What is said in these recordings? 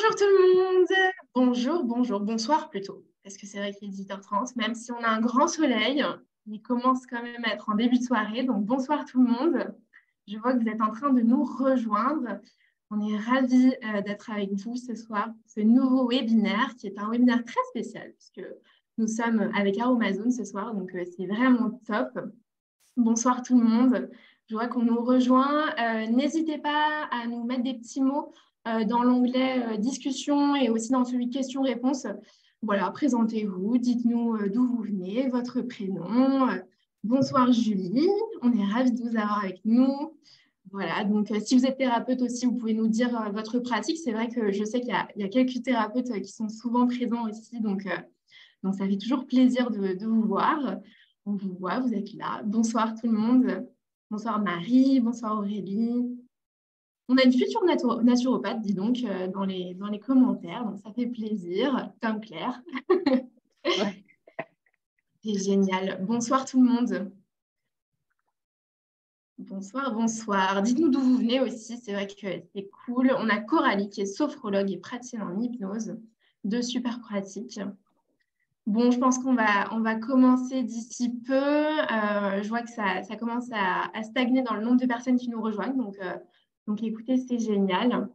Bonjour tout le monde. Bonjour, bonsoir plutôt. Parce que c'est vrai qu'il est 18h30, même si on a un grand soleil, il commence quand même à être en début de soirée. Donc bonsoir tout le monde. Je vois que vous êtes en train de nous rejoindre. On est ravis d'être avec vous ce soir, ce nouveau webinaire qui est un webinaire très spécial puisque nous sommes avec Aromazone ce soir, donc c'est vraiment top. Bonsoir tout le monde. Je vois qu'on nous rejoint. N'hésitez pas à nous mettre des petits mots dans l'onglet discussion et aussi dans celui questions-réponses. Voilà, présentez-vous, dites-nous d'où vous venez, votre prénom. Bonsoir Julie, on est ravis de vous avoir avec nous. Voilà, donc si vous êtes thérapeute aussi, vous pouvez nous dire votre pratique. C'est vrai que je sais qu'il y a quelques thérapeutes qui sont souvent présents aussi, donc ça fait toujours plaisir de vous voir. On vous voit, vous êtes là. Bonsoir tout le monde. Bonsoir Marie, bonsoir Aurélie. On a une future naturopathe, dis donc, dans les commentaires, donc ça fait plaisir, comme Claire. Ouais. C'est génial. Bonsoir tout le monde. Bonsoir. Dites-nous d'où vous venez aussi, c'est vrai que c'est cool. On a Coralie qui est sophrologue et praticienne en hypnose. Deux super pratiques. Bon, je pense qu'on va commencer d'ici peu. Je vois que ça commence à stagner dans le nombre de personnes qui nous rejoignent. Donc écoutez, c'est génial.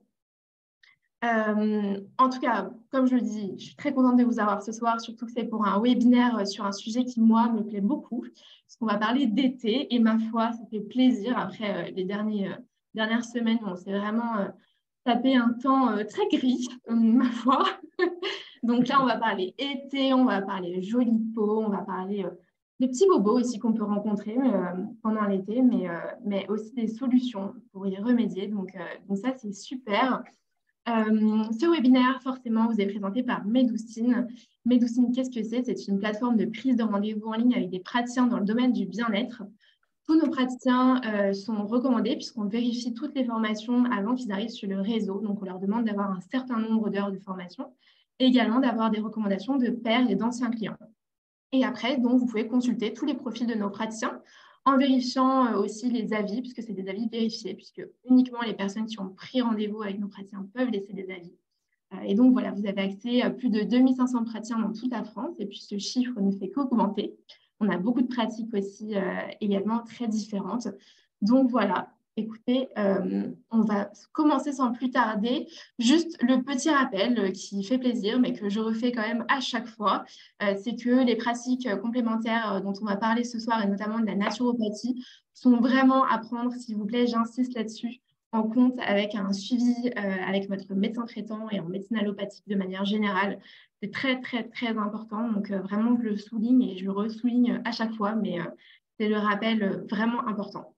En tout cas, comme je le dis, je suis très contente de vous avoir ce soir, surtout que c'est pour un webinaire sur un sujet qui, moi, me plaît beaucoup, parce qu'on va parler d'été. Et ma foi, ça fait plaisir. Après les dernières semaines, on s'est vraiment tapé un temps très gris, ma foi. Donc là, on va parler été, on va parler jolie peau, on va parler des petits bobos aussi qu'on peut rencontrer pendant l'été, mais aussi des solutions pour y remédier. Donc ça, c'est super. Ce webinaire, forcément, vous est présenté par Médoucine. Médoucine, qu'est-ce que c'est? C'est une plateforme de prise de rendez-vous en ligne avec des praticiens dans le domaine du bien-être. Tous nos praticiens sont recommandés puisqu'on vérifie toutes les formations avant qu'ils arrivent sur le réseau. Donc, on leur demande d'avoir un certain nombre d'heures de formation et également d'avoir des recommandations de pairs et d'anciens clients. Et après, donc, vous pouvez consulter tous les profils de nos praticiens en vérifiant aussi les avis, puisque c'est des avis vérifiés, puisque uniquement les personnes qui ont pris rendez-vous avec nos praticiens peuvent laisser des avis. Et donc, voilà, vous avez accès à plus de 2500 praticiens dans toute la France, et puis ce chiffre ne fait qu'augmenter. On a beaucoup de pratiques aussi également très différentes. Donc, voilà, écoutez, on va commencer sans plus tarder. Juste le petit rappel qui fait plaisir, mais que je refais quand même à chaque fois, c'est que les pratiques complémentaires dont on va parler ce soir, et notamment de la naturopathie, sont vraiment à prendre, s'il vous plaît, j'insiste là-dessus, en compte avec un suivi avec votre médecin traitant et en médecine allopathique de manière générale. C'est très, très, très important. Donc, vraiment, je le souligne et je le ressouligne à chaque fois, mais c'est le rappel vraiment important.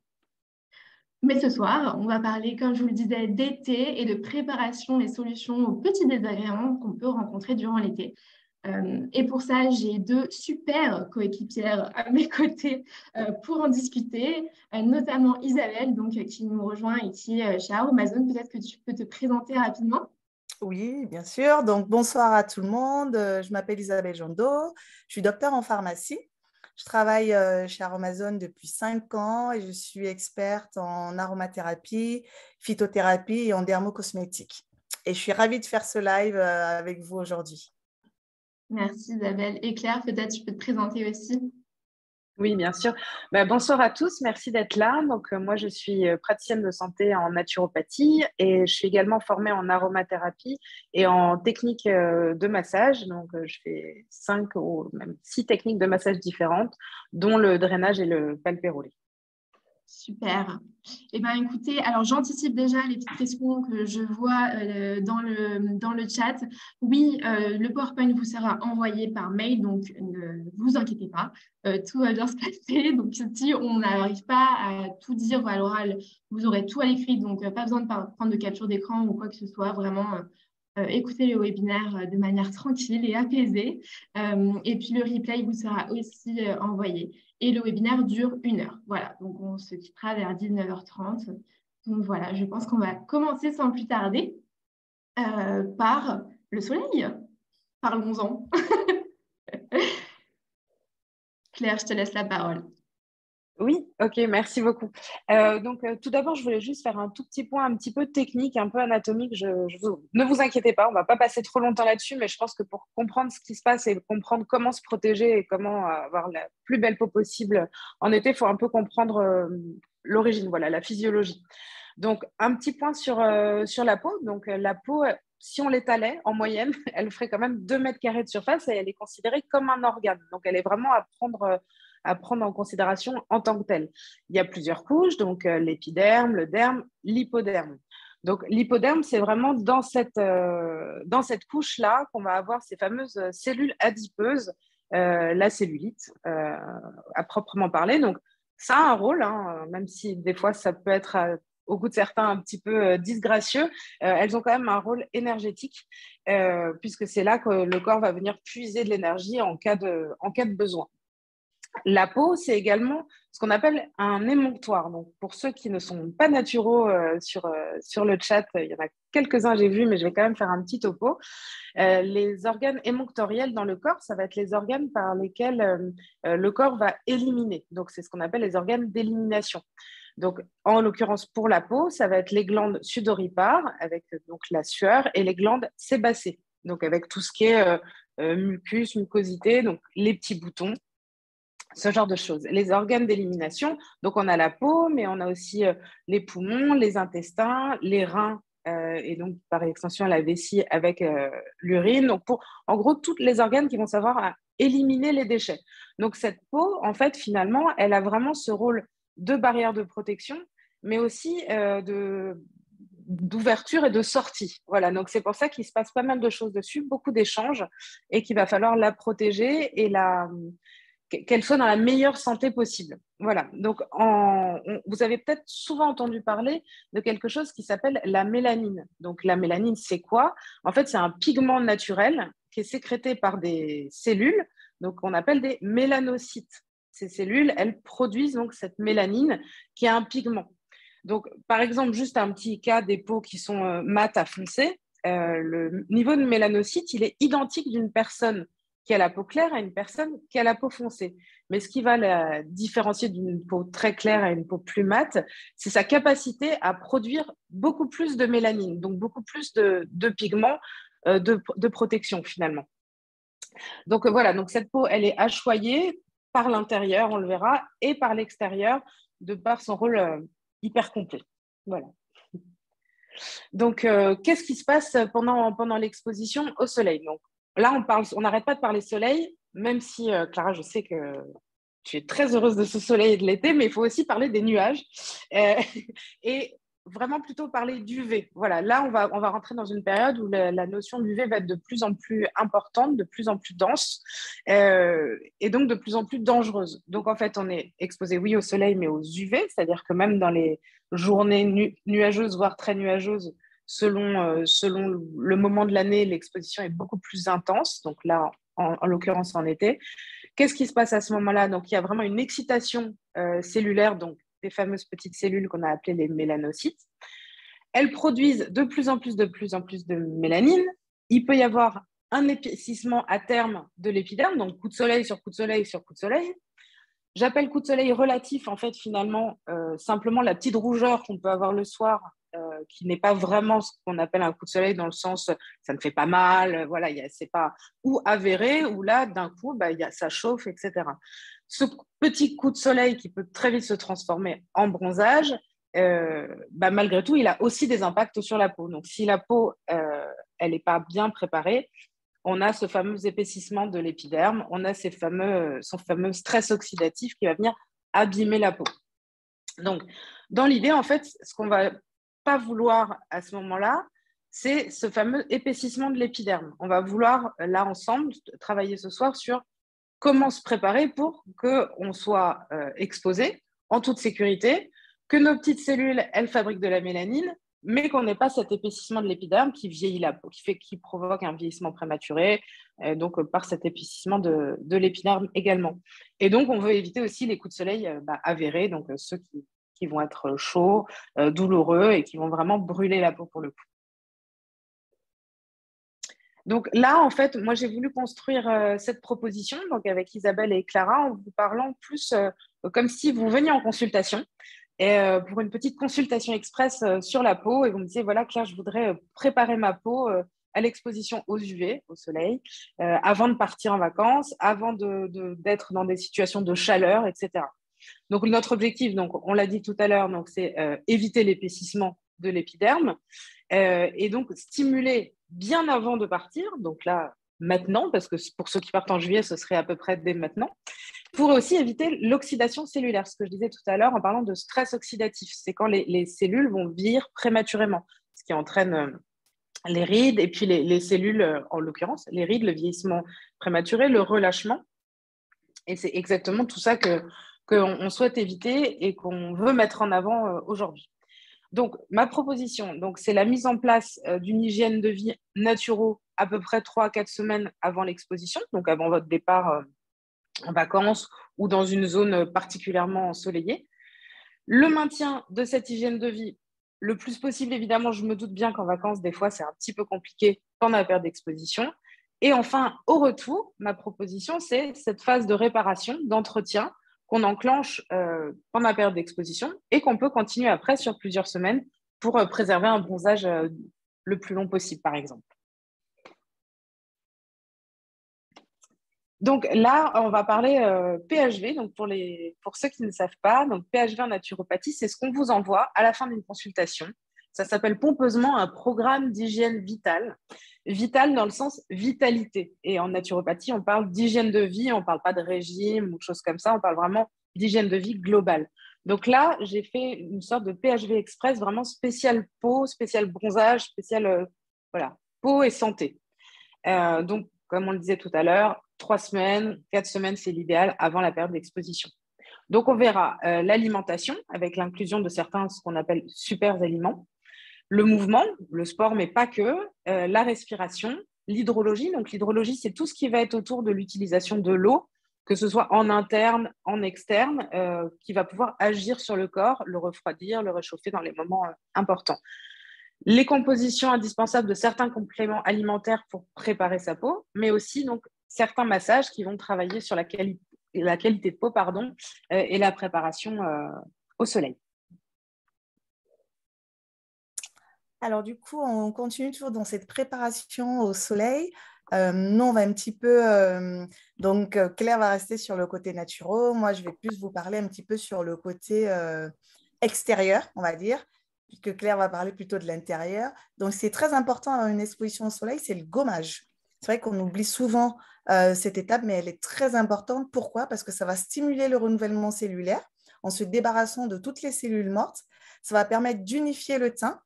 Mais ce soir, on va parler, comme je vous le disais, d'été et de préparation et solutions aux petits désagréments qu'on peut rencontrer durant l'été. Et pour ça, j'ai deux super coéquipières à mes côtés pour en discuter, notamment Isabelle, donc, qui nous rejoint et qui est chez Aromazone. Peut-être que tu peux te présenter rapidement. Oui, bien sûr. Donc, bonsoir à tout le monde. Je m'appelle Isabelle Jondot. Je suis docteur en pharmacie. Je travaille chez Aromazone depuis 5 ans et je suis experte en aromathérapie, phytothérapie et en dermocosmétique. Et je suis ravie de faire ce live avec vous aujourd'hui. Merci Isabelle. Et Claire, peut-être tu peux te présenter aussi. Oui, bien sûr. Bonsoir à tous, merci d'être là. Donc, moi, je suis praticienne de santé en naturopathie et je suis également formée en aromathérapie et en technique de massage. Donc, je fais 5 ou même 6 techniques de massage différentes, dont le drainage et le palpé roulé. Super. Eh bien, écoutez, alors j'anticipe déjà les petites questions que je vois dans le chat. Oui, le PowerPoint vous sera envoyé par mail, donc ne vous inquiétez pas, tout va bien se passer. Donc, si on n'arrive pas à tout dire à l'oral, vous aurez tout à l'écrit, donc pas besoin de prendre de capture d'écran ou quoi que ce soit. Vraiment, écoutez le webinaire de manière tranquille et apaisée. Et puis, le replay vous sera aussi envoyé. Et le webinaire dure 1 heure. Voilà, donc on se quittera vers 19h30. Donc voilà, je pense qu'on va commencer sans plus tarder par le soleil. Parlons-en. Claire, je te laisse la parole. Oui, ok, merci beaucoup. Tout d'abord, je voulais juste faire un tout petit point un petit peu technique, un peu anatomique. Ne vous inquiétez pas, on ne va pas passer trop longtemps là-dessus, mais je pense que pour comprendre ce qui se passe et comprendre comment se protéger et comment avoir la plus belle peau possible en été, il faut un peu comprendre l'origine, voilà, la physiologie. Donc, un petit point sur la peau. Donc, la peau, si on l'étalait en moyenne, elle ferait quand même 2 mètres carrés de surface et elle est considérée comme un organe. Donc, elle est vraiment à prendre en considération en tant que telle. Il y a plusieurs couches, donc l'épiderme, le derme, l'hypoderme. Donc l'hypoderme, c'est vraiment dans cette couche-là qu'on va avoir ces fameuses cellules adipeuses, la cellulite à proprement parler. Donc ça a un rôle, hein, même si des fois ça peut être au goût de certains un petit peu disgracieux, elles ont quand même un rôle énergétique, puisque c'est là que le corps va venir puiser de l'énergie en cas de besoin. La peau, c'est également ce qu'on appelle un émonctoire. Donc, pour ceux qui ne sont pas naturaux sur le chat, il y en a quelques-uns, j'ai vu, mais je vais quand même faire un petit topo. Les organes émonctoriels dans le corps, ça va être les organes par lesquels le corps va éliminer. Donc, c'est ce qu'on appelle les organes d'élimination. Donc, en l'occurrence, pour la peau, ça va être les glandes sudoripares, avec donc la sueur, et les glandes sébacées, donc avec tout ce qui est mucus, mucosité, donc les petits boutons, ce genre de choses. Les organes d'élimination, donc on a la peau, mais on a aussi les poumons, les intestins, les reins, et donc par extension la vessie avec l'urine. Donc en gros, tous les organes qui vont savoir éliminer les déchets. Donc cette peau, en fait, finalement, elle a vraiment ce rôle de barrière de protection, mais aussi d'ouverture et de sortie. Voilà, donc c'est pour ça qu'il se passe pas mal de choses dessus, beaucoup d'échanges, et qu'il va falloir la protéger et qu'elle soit dans la meilleure santé possible. Voilà. Donc, vous avez peut-être souvent entendu parler de quelque chose qui s'appelle la mélanine. Donc, la mélanine, c'est quoi? En fait, c'est un pigment naturel qui est sécrété par des cellules, donc on appelle des mélanocytes. Ces cellules, elles produisent donc cette mélanine qui est un pigment. Donc, par exemple, juste un petit cas des peaux qui sont mates à foncé, le niveau de mélanocytes, il est identique d'une personne qui a la peau claire à une personne qui a la peau foncée. Mais ce qui va la différencier d'une peau très claire à une peau plus mate, c'est sa capacité à produire beaucoup plus de mélanine, donc beaucoup plus de pigments de protection finalement. Donc voilà, donc cette peau, elle est hachoyée par l'intérieur, on le verra, et par l'extérieur, de par son rôle hyper complet. Voilà. Donc, qu'est-ce qui se passe pendant l'exposition au soleil? Donc, là, on n'arrête pas de parler soleil, même si, Clara, je sais que tu es très heureuse de ce soleil et de l'été, mais il faut aussi parler des nuages et vraiment plutôt parler d'UV. Voilà, là, on va rentrer dans une période où la notion d'UV va être de plus en plus importante, de plus en plus dense et donc de plus en plus dangereuse. Donc, en fait, on est exposé, oui, au soleil, mais aux UV, c'est-à-dire que même dans les journées nuageuses, voire très nuageuses, selon le moment de l'année, l'exposition est beaucoup plus intense. Donc là, en l'occurrence en été. Qu'est-ce qui se passe à ce moment-là? Donc, il y a vraiment une excitation cellulaire, donc des fameuses petites cellules qu'on a appelées les mélanocytes. Elles produisent de plus en plus de mélanine. Il peut y avoir un épaississement à terme de l'épiderme, donc coup de soleil sur coup de soleil sur coup de soleil. J'appelle coup de soleil relatif, en fait, finalement, simplement la petite rougeur qu'on peut avoir le soir, qui n'est pas vraiment ce qu'on appelle un coup de soleil dans le sens ça ne fait pas mal, voilà, c'est pas ou avéré, ou là, d'un coup, ça chauffe, etc. Ce petit coup de soleil qui peut très vite se transformer en bronzage, malgré tout, il a aussi des impacts sur la peau. Donc, si la peau, elle n'est pas bien préparée, on a ce fameux épaississement de l'épiderme, on a son fameux stress oxydatif qui va venir abîmer la peau. Donc, dans l'idée, en fait, ce qu'on ne va pas vouloir à ce moment-là, c'est ce fameux épaississement de l'épiderme. On va vouloir, là, ensemble, travailler ce soir sur comment se préparer pour qu'on soit exposé en toute sécurité, que nos petites cellules, elles fabriquent de la mélanine, mais qu'on n'ait pas cet épaississement de l'épiderme qui vieillit la peau, qui provoque un vieillissement prématuré, donc par cet épaississement de l'épiderme également. Et donc, on veut éviter aussi les coups de soleil avérés, donc ceux qui vont être chauds, douloureux et qui vont vraiment brûler la peau pour le coup. Donc là, en fait, moi, j'ai voulu construire cette proposition donc avec Isabelle et Clara en vous parlant plus comme si vous veniez en consultation et pour une petite consultation express sur la peau et vous me disiez, voilà Claire, je voudrais préparer ma peau à l'exposition aux UV, au soleil, avant de partir en vacances, avant d'être dans des situations de chaleur, etc. Donc, notre objectif, donc, on l'a dit tout à l'heure, c'est éviter l'épaississement de l'épiderme et donc stimuler bien avant de partir. Donc là, maintenant, parce que pour ceux qui partent en juillet, ce serait à peu près dès maintenant, pour aussi éviter l'oxydation cellulaire, ce que je disais tout à l'heure en parlant de stress oxydatif. C'est quand les cellules vont vieillir prématurément, ce qui entraîne les rides et puis les cellules, en l'occurrence, les rides, le vieillissement prématuré, le relâchement. Et c'est exactement tout ça qu'on souhaite éviter et qu'on veut mettre en avant aujourd'hui. Donc, ma proposition, c'est la mise en place d'une hygiène de vie naturelle à peu près 3 à 4 semaines avant l'exposition, donc avant votre départ en vacances ou dans une zone particulièrement ensoleillée. Le maintien de cette hygiène de vie le plus possible, évidemment, je me doute bien qu'en vacances, des fois, c'est un petit peu compliqué pendant la période d'exposition. Et enfin, au retour, ma proposition, c'est cette phase de réparation, d'entretien qu'on enclenche pendant la période d'exposition et qu'on peut continuer après sur plusieurs semaines pour préserver un bronzage le plus long possible, par exemple. Donc là, on va parler PHV. Donc pour ceux qui ne savent pas, donc PHV en naturopathie, c'est ce qu'on vous envoie à la fin d'une consultation. Ça s'appelle pompeusement un programme d'hygiène vitale. Vitale dans le sens vitalité. Et en naturopathie, on parle d'hygiène de vie, on ne parle pas de régime ou de choses comme ça, on parle vraiment d'hygiène de vie globale. Donc là, j'ai fait une sorte de PHV Express, vraiment spécial peau, spécial bronzage, spécial voilà, peau et santé. Donc, comme on le disait tout à l'heure, 3 semaines, 4 semaines, c'est l'idéal avant la période d'exposition. Donc, on verra l'alimentation avec l'inclusion de certains, ce qu'on appelle super aliments, le mouvement, le sport, mais pas que, la respiration, l'hydrologie. Donc, l'hydrologie, c'est tout ce qui va être autour de l'utilisation de l'eau, que ce soit en interne, en externe, qui va pouvoir agir sur le corps, le refroidir, le réchauffer dans les moments importants. Les compositions indispensables de certains compléments alimentaires pour préparer sa peau, mais aussi donc, certains massages qui vont travailler sur la qualité de peau et la préparation au soleil. Alors du coup, on continue toujours dans cette préparation au soleil. Nous, on va un petit peu… Claire va rester sur le côté naturel. Moi, je vais plus vous parler un petit peu sur le côté extérieur, on va dire, puisque Claire va parler plutôt de l'intérieur. Donc, c'est très important à une exposition au soleil, c'est le gommage. C'est vrai qu'on oublie souvent cette étape, mais elle est très importante. Pourquoi? Parce que ça va stimuler le renouvellement cellulaire en se débarrassant de toutes les cellules mortes. Ça va permettre d'unifier le teint.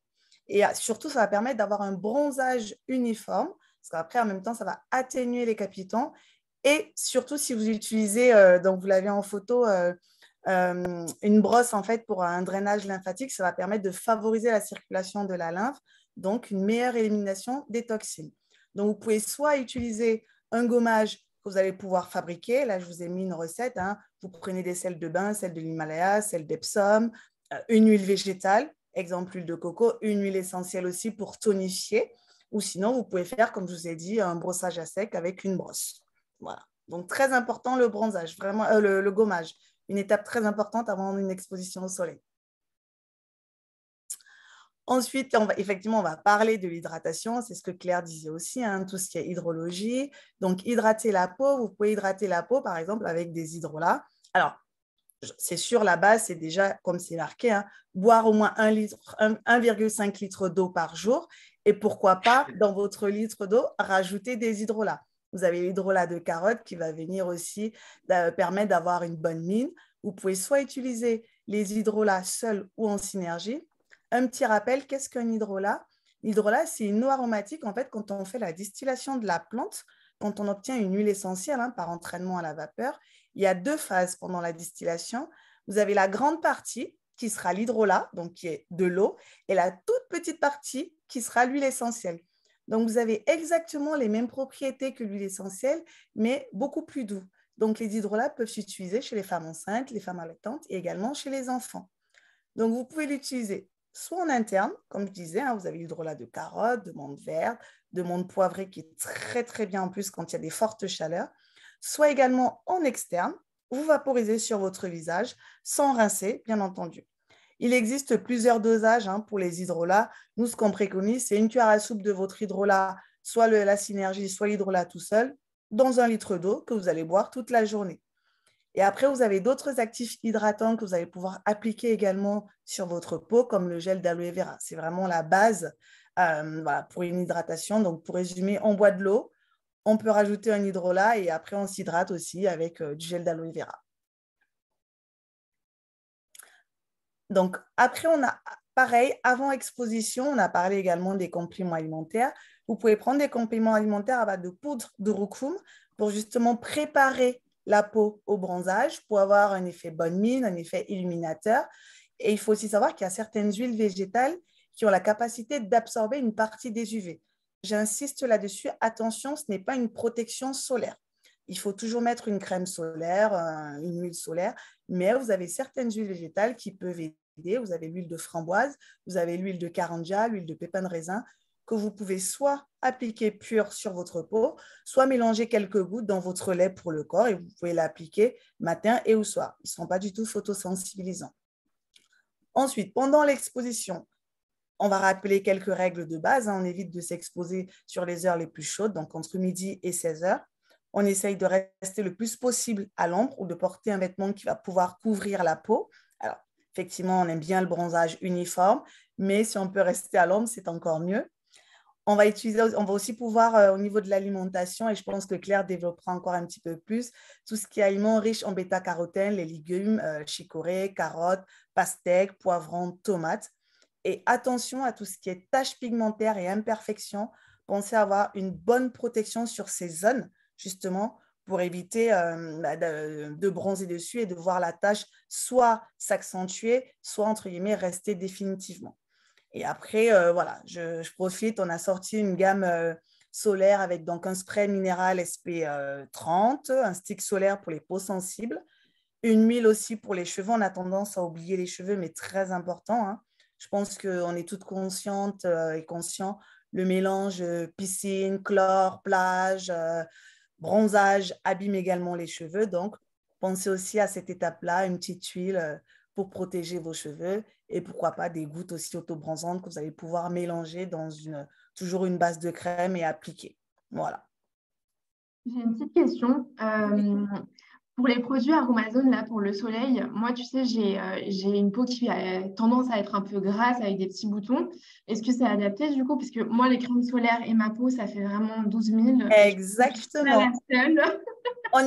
Et surtout, ça va permettre d'avoir un bronzage uniforme, parce qu'après, en même temps, ça va atténuer les capitons. Et surtout, si vous utilisez, donc vous l'avez en photo, une brosse en fait pour un drainage lymphatique, ça va permettre de favoriser la circulation de la lymphe, donc une meilleure élimination des toxines. Donc, vous pouvez soit utiliser un gommage que vous allez pouvoir fabriquer. Là, je vous ai mis une recette. Vous prenez des sels de bain, sel de l'Himalaya, sel d'Epsom, une huile végétale, exemple huile de coco, une huile essentielle aussi pour tonifier. Ou sinon, vous pouvez faire, comme je vous ai dit, un brossage à sec avec une brosse. Voilà. Donc, très important le bronzage, vraiment le gommage. Une étape très importante avant une exposition au soleil. Ensuite, on va parler de l'hydratation. C'est ce que Claire disait aussi, tout ce qui est hydrologie. Donc, hydrater la peau. Vous pouvez hydrater la peau, par exemple, avec des hydrolats. Alors, c'est sûr, la base, c'est déjà, comme c'est marqué, boire au moins 1,5 litre d'eau par jour. Et pourquoi pas, dans votre litre d'eau, rajouter des hydrolats. Vous avez l'hydrolat de carotte qui va venir aussi permettre d'avoir une bonne mine. Vous pouvez soit utiliser les hydrolats seuls ou en synergie. Un petit rappel, qu'est-ce qu'un hydrolat? L'hydrolat, c'est une eau aromatique. En fait, quand on fait la distillation de la plante, quand on obtient une huile essentielle par entraînement à la vapeur, il y a 2 phases pendant la distillation. Vous avez la grande partie qui sera l'hydrolat, donc qui est de l'eau, et la toute petite partie qui sera l'huile essentielle. Donc, vous avez exactement les mêmes propriétés que l'huile essentielle, mais beaucoup plus doux. Donc, les hydrolats peuvent s'utiliser chez les femmes enceintes, les femmes allaitantes et également chez les enfants. Donc, vous pouvez l'utiliser soit en interne, comme je disais, vous avez l'hydrolat de carotte, de menthe verte, de menthe poivrée qui est très, très bien en plus quand il y a des fortes chaleurs, soit également en externe, vous vaporisez sur votre visage sans rincer, bien entendu. Il existe plusieurs dosages pour les hydrolats. Nous, ce qu'on préconise, c'est une cuillère à soupe de votre hydrolat, soit la synergie, soit l'hydrolat tout seul, dans 1 litre d'eau que vous allez boire toute la journée. Et après, vous avez d'autres actifs hydratants que vous allez pouvoir appliquer également sur votre peau, comme le gel d'aloe vera. C'est vraiment la base voilà, pour une hydratation. Donc, pour résumer, on boit de l'eau, on peut rajouter un hydrolat et après, on s'hydrate aussi avec du gel d'aloe vera. Donc, après, on a pareil, avant exposition, on a parlé également des compléments alimentaires. Vous pouvez prendre des compléments alimentaires à base de poudre de roukoum pour justement préparer la peau au bronzage pour avoir un effet bonne mine, un effet illuminateur. Et il faut aussi savoir qu'il y a certaines huiles végétales qui ont la capacité d'absorber une partie des UV. J'insiste là-dessus, attention, ce n'est pas une protection solaire. Il faut toujours mettre une crème solaire, une huile solaire, mais vous avez certaines huiles végétales qui peuvent aider. Vous avez l'huile de framboise, vous avez l'huile de karanja, l'huile de pépins de raisin, que vous pouvez soit appliquer pure sur votre peau, soit mélanger quelques gouttes dans votre lait pour le corps et vous pouvez l'appliquer matin et au soir. Ils ne sont pas du tout photosensibilisants. Ensuite, pendant l'exposition, on va rappeler quelques règles de base. On évite de s'exposer sur les heures les plus chaudes, donc entre midi et 16 heures. On essaye de rester le plus possible à l'ombre ou de porter un vêtement qui va pouvoir couvrir la peau. Alors, effectivement, on aime bien le bronzage uniforme, mais si on peut rester à l'ombre, c'est encore mieux. On va aussi pouvoir, au niveau de l'alimentation, et je pense que Claire développera encore un petit peu plus, tout ce qui est aliments riches en bêta-carotène, les légumes, chicorée, carottes, pastèques, poivrons, tomates. Et attention à tout ce qui est taches pigmentaires et imperfections. Pensez à avoir une bonne protection sur ces zones, justement, pour éviter de bronzer dessus et de voir la tache soit s'accentuer, soit, entre guillemets, rester définitivement. Et après, voilà, je profite, on a sorti une gamme solaire avec donc un spray minéral SP30, un stick solaire pour les peaux sensibles, une huile aussi pour les cheveux. On a tendance à oublier les cheveux, mais très important. Je pense qu'on est toutes conscientes et conscients. Le mélange piscine, chlore, plage, bronzage abîme également les cheveux. Donc, pensez aussi à cette étape-là, une petite huile pour protéger vos cheveux et pourquoi pas des gouttes aussi autobronzantes que vous allez pouvoir mélanger dans toujours une base de crème et appliquer. Voilà. J'ai une petite question. Pour les produits Aromazone, là, pour le soleil, moi, tu sais, j'ai une peau qui a tendance à être un peu grasse avec des petits boutons. Est-ce que c'est adapté du coup? Parce que moi, les crèmes solaires et ma peau, ça fait vraiment 12 000. Et je suis pas la Exactement. seule. On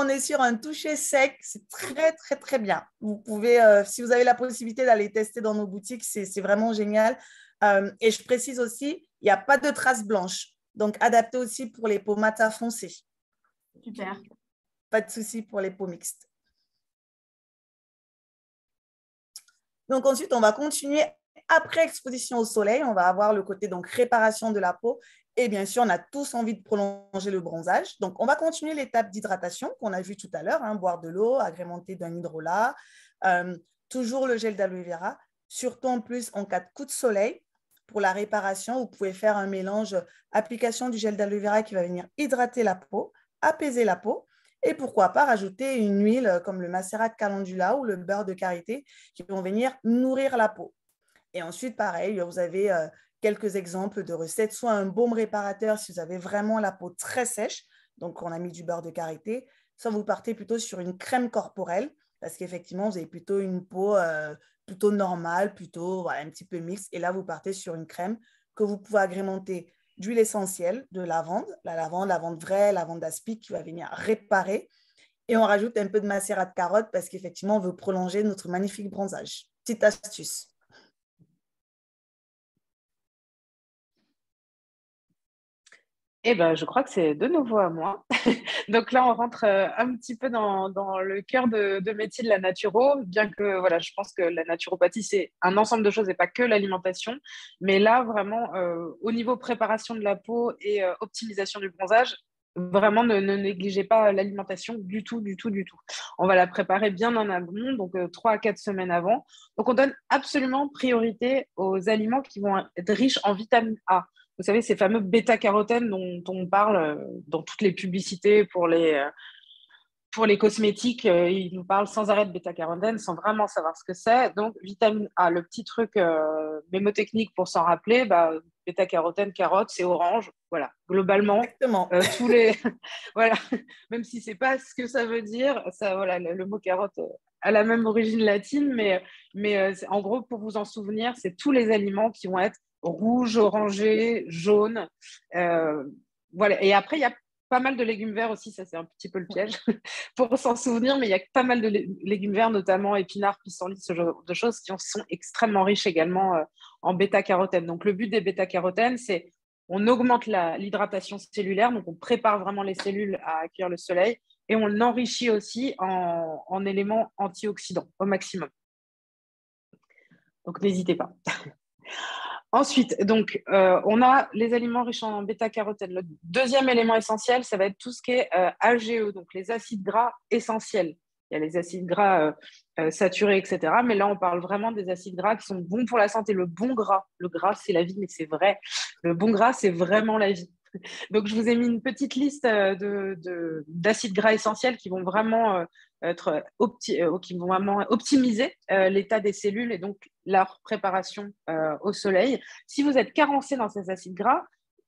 est sur un toucher sec, c'est très, très, très bien. Vous pouvez, si vous avez la possibilité d'aller tester dans nos boutiques, c'est vraiment génial. Et je précise aussi, il n'y a pas de traces blanches. Donc, adapté aussi pour les peaux mat foncées. Super. Pas de souci pour les peaux mixtes. Donc, ensuite, on va continuer. Après exposition au soleil, on va avoir le côté donc réparation de la peau. Et bien sûr, on a tous envie de prolonger le bronzage. Donc, on va continuer l'étape d'hydratation qu'on a vue tout à l'heure, boire de l'eau, agrémentée d'un hydrolat, toujours le gel d'aloe vera. Surtout en plus, en cas de coup de soleil, pour la réparation, vous pouvez faire un mélange application du gel d'aloe vera qui va venir hydrater la peau, apaiser la peau. Et pourquoi pas rajouter une huile comme le macérat de calendula ou le beurre de karité qui vont venir nourrir la peau. Et ensuite, pareil, vous avez quelques exemples de recettes, soit un baume réparateur si vous avez vraiment la peau très sèche, donc on a mis du beurre de karité, soit vous partez plutôt sur une crème corporelle, parce qu'effectivement, vous avez plutôt une peau plutôt normale, plutôt voilà, un petit peu mixte, et là, vous partez sur une crème que vous pouvez agrémenter d'huile essentielle, de lavande, la lavande vraie, lavande aspic qui va venir réparer, et on rajoute un peu de macérat de carotte parce qu'effectivement, on veut prolonger notre magnifique bronzage. Petite astuce. Eh ben, je crois que c'est de nouveau à moi. Donc là, on rentre un petit peu dans le cœur de métier de la naturo, bien que voilà, je pense que la naturopathie, c'est un ensemble de choses et pas que l'alimentation. Mais là, vraiment, au niveau préparation de la peau et optimisation du bronzage, vraiment, ne négligez pas l'alimentation du tout, du tout, du tout. On va la préparer bien en amont, donc 3 à 4 semaines avant. Donc, on donne absolument priorité aux aliments qui vont être riches en vitamine A. Vous savez, ces fameux bêta-carotènes dont on parle dans toutes les publicités pour les cosmétiques, ils nous parlent sans arrêt de bêta-carotène sans vraiment savoir ce que c'est. Donc, vitamine A, le petit truc mémotechnique pour s'en rappeler, bêta-carotène, carotte, c'est orange. Voilà, globalement, Exactement. tous les… voilà, même si ce n'est pas ce que ça veut dire, ça, voilà, le mot carotte a la même origine latine, mais en gros, pour vous en souvenir, c'est tous les aliments qui vont être rouge, orangé, jaune. Voilà. Et après, il y a pas mal de légumes verts aussi, ça c'est un petit peu le piège pour s'en souvenir, mais il y a pas mal de légumes verts, notamment épinards, pissenlits, ce genre de choses qui sont extrêmement riches également en bêta-carotène. Donc le but des bêta-carotènes, c'est on augmente l'hydratation cellulaire, donc on prépare vraiment les cellules à accueillir le soleil et on l'enrichit aussi en éléments antioxydants au maximum. Donc n'hésitez pas. Ensuite, donc, on a les aliments riches en bêta-carotène. Le deuxième élément essentiel, ça va être tout ce qui est AGE, donc les acides gras essentiels. Il y a les acides gras saturés, etc. Mais là, on parle vraiment des acides gras qui sont bons pour la santé. Le bon gras, le gras, c'est la vie, mais c'est vrai. Le bon gras, c'est vraiment la vie. Donc, je vous ai mis une petite liste d'acides gras essentiels qui vont vraiment qui vont vraiment optimiser l'état des cellules et donc leur préparation au soleil. Si vous êtes carencé dans ces acides gras,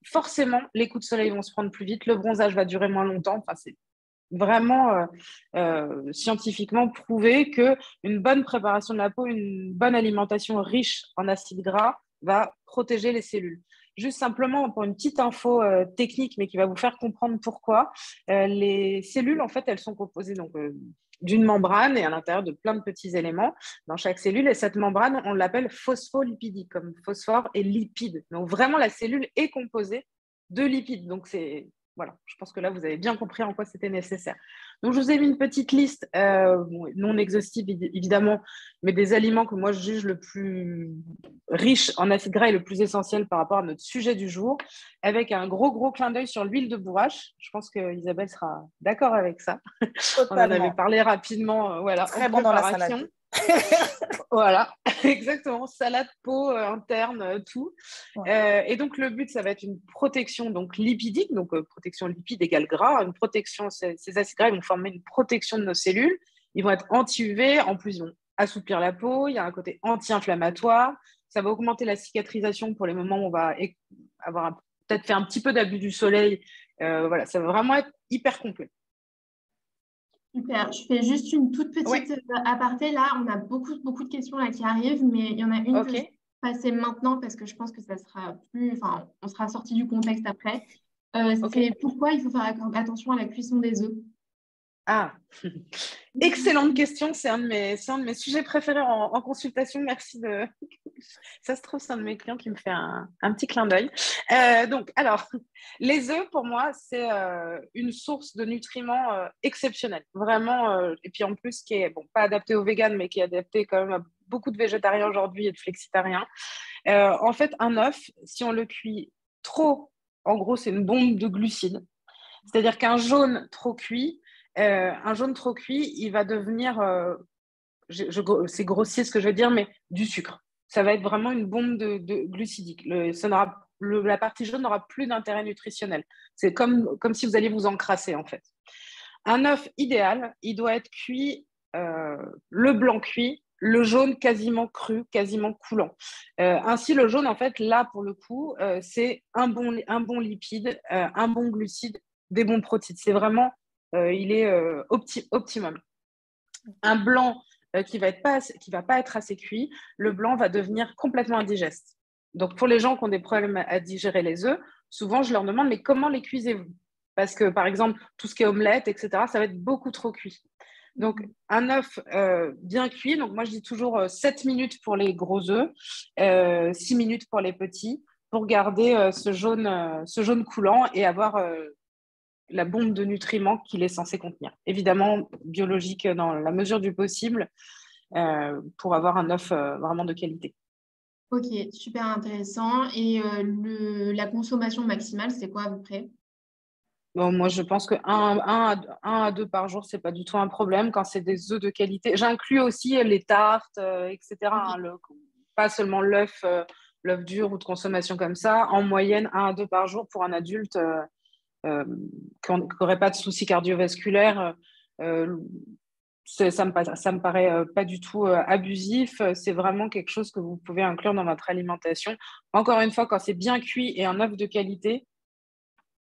forcément, les coups de soleil vont se prendre plus vite, le bronzage va durer moins longtemps. Enfin, c'est vraiment scientifiquement prouvé qu'une bonne préparation de la peau, une bonne alimentation riche en acides gras va protéger les cellules. Juste simplement pour une petite info technique, mais qui va vous faire comprendre pourquoi. Les cellules, en fait, elles sont composées donc, d'une membrane et à l'intérieur de plein de petits éléments dans chaque cellule. Et cette membrane, on l'appelle phospholipidique, comme phosphore et lipide. Donc vraiment, la cellule est composée de lipides. Donc c'est… Voilà, je pense que là, vous avez bien compris en quoi c'était nécessaire. Donc, je vous ai mis une petite liste, non exhaustive évidemment, mais des aliments que moi, je juge le plus riche en acides gras et le plus essentiel par rapport à notre sujet du jour, avec un gros clin d'œil sur l'huile de bourrache. Je pense que Isabelle sera d'accord avec ça. Totalement. On en avait parlé rapidement, voilà, très bon dans la salade. Voilà, exactement, salade, peau interne, tout. Ouais. Et donc le but, ça va être une protection donc lipidique, donc protection lipide égale gras, une protection, ces acides gras ils vont former une protection de nos cellules, ils vont être anti-UV, en plus ils vont assouplir la peau, il y a un côté anti-inflammatoire, ça va augmenter la cicatrisation pour les moments où on va avoir peut-être fait un petit peu d'abus du soleil, voilà, ça va vraiment être hyper complet. Super. Je fais juste une toute petite aparté. Là, on a beaucoup de questions là qui arrivent, mais il y en a une que je vais passer maintenant parce que je pense que ça sera enfin, on sera sorti du contexte après. C'est pourquoi il faut faire attention à la cuisson des œufs. Ah, excellente question. C'est un de mes sujets préférés en consultation. Merci de… Ça se trouve, c'est un de mes clients qui me fait un petit clin d'œil. Donc, alors, les œufs, pour moi, c'est une source de nutriments exceptionnelle. Vraiment, et puis en plus, qui est, bon, pas adapté aux véganes, mais qui est adapté quand même à beaucoup de végétariens aujourd'hui et de flexitariens. En fait, un œuf, si on le cuit trop, en gros, c'est une bombe de glucides. C'est-à-dire qu'un jaune trop cuit, il va devenir, c'est grossier ce que je veux dire, mais du sucre. Ça va être vraiment une bombe de glucidique. La partie jaune n'aura plus d'intérêt nutritionnel. C'est comme si vous alliez vous encrasser, en fait. Un œuf idéal, il doit être cuit, le blanc cuit, le jaune quasiment cru, quasiment coulant. Ainsi, le jaune, en fait, là, pour le coup, c'est un bon lipide, un bon glucide, des bons protides. C'est vraiment… il est optimum. Un blanc qui va pas être assez cuit, le blanc va devenir complètement indigeste. Donc, pour les gens qui ont des problèmes à digérer les œufs, souvent, je leur demande, mais comment les cuisez-vous? Parce que, par exemple, tout ce qui est omelette, etc., ça va être beaucoup trop cuit. Donc, un œuf bien cuit, donc moi, je dis toujours 7 minutes pour les gros œufs, 6 minutes pour les petits, pour garder ce jaune coulant et avoir… la bombe de nutriments qu'il est censé contenir. Évidemment, biologique dans la mesure du possible pour avoir un œuf vraiment de qualité. Ok, super intéressant. Et la consommation maximale, c'est quoi à peu près? Bon, moi, je pense que 1 à 2 par jour, ce n'est pas du tout un problème quand c'est des œufs de qualité. J'inclus aussi les tartes, etc. Hein, pas seulement l'œuf dur ou de consommation comme ça. En moyenne, 1 à 2 par jour pour un adulte qui n'aurait pas de soucis cardiovasculaires. Ça me paraît pas du tout abusif. C'est vraiment quelque chose que vous pouvez inclure dans votre alimentation. Encore une fois, quand c'est bien cuit et un œuf de qualité,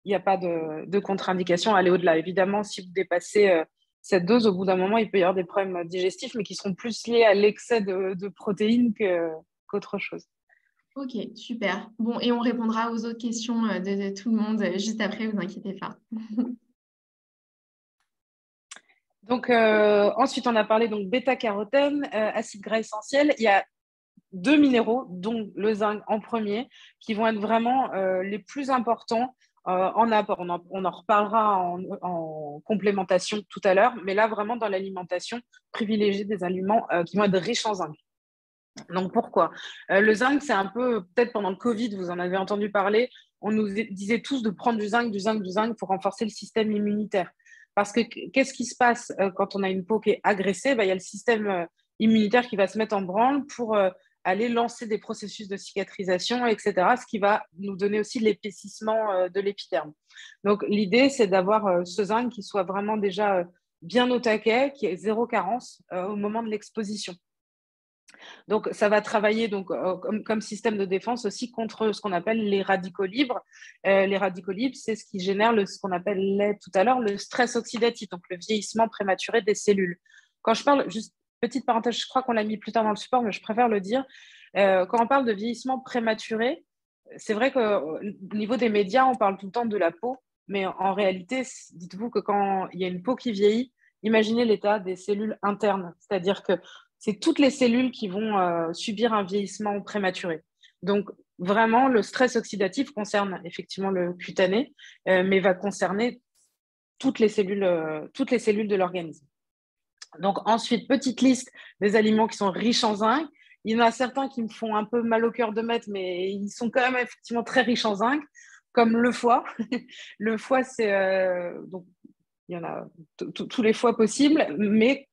il n'y a pas de contre-indication à aller au-delà. Évidemment, si vous dépassez cette dose, au bout d'un moment, il peut y avoir des problèmes digestifs, mais qui seront plus liés à l'excès de protéines qu'autre chose. Ok, super. Bon, et on répondra aux autres questions de tout le monde juste après, vous inquiétez pas. Donc, ensuite, on a parlé donc bêta-carotène, acide gras essentiel. Il y a 2 minéraux, dont le zinc en premier, qui vont être vraiment les plus importants en apport. On en reparlera en complémentation tout à l'heure, mais là, vraiment dans l'alimentation, privilégier des aliments qui vont être riches en zinc. Donc, pourquoi le zinc, c'est un peu, peut-être pendant le Covid, vous en avez entendu parler, on nous disait tous de prendre du zinc pour renforcer le système immunitaire. Parce que qu'est-ce qui se passe quand on a une peau qui est agressée? Il y a le système immunitaire qui va se mettre en branle pour aller lancer des processus de cicatrisation, etc., ce qui va nous donner aussi l'épaississement de l'épiderme. Donc, l'idée, c'est d'avoir ce zinc qui soit vraiment déjà bien au taquet, qui ait zéro carence au moment de l'exposition. Donc, ça va travailler donc, comme système de défense aussi contre ce qu'on appelle les radicaux libres. Les radicaux libres, c'est ce qui génère ce qu'on appelait tout à l'heure le stress oxydatif, donc le vieillissement prématuré des cellules. Quand je parle, juste petite parenthèse, je crois qu'on l'a mis plus tard dans le support, mais je préfère le dire. Quand on parle de vieillissement prématuré, c'est vrai qu'au niveau des médias, on parle tout le temps de la peau, mais en réalité, dites-vous que quand il y a une peau qui vieillit, imaginez l'état des cellules internes, c'est-à-dire que c'est toutes les cellules qui vont subir un vieillissement prématuré. Donc, vraiment, le stress oxydatif concerne effectivement le cutané, mais va concerner toutes les cellules de l'organisme. Donc, ensuite, petite liste des aliments qui sont riches en zinc. Il y en a certains qui me font un peu mal au cœur de mettre, mais ils sont quand même effectivement très riches en zinc, comme le foie. Le foie, c'est... donc, il y en a tous les foies possibles, mais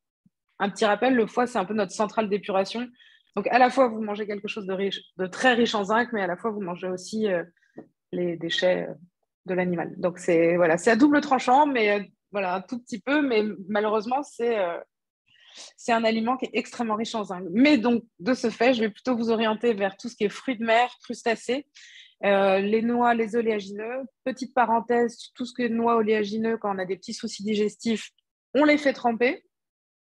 un petit rappel, le foie, c'est un peu notre centrale d'épuration. Donc, à la fois, vous mangez quelque chose de très riche en zinc, mais à la fois, vous mangez aussi les déchets de l'animal. Donc, c'est à double tranchant, mais voilà, un tout petit peu. Mais malheureusement, c'est un aliment qui est extrêmement riche en zinc. Mais donc, de ce fait, je vais plutôt vous orienter vers tout ce qui est fruits de mer, crustacés, les noix, les oléagineux. Petite parenthèse, tout ce qui est noix, oléagineux, quand on a des petits soucis digestifs, on les fait tremper.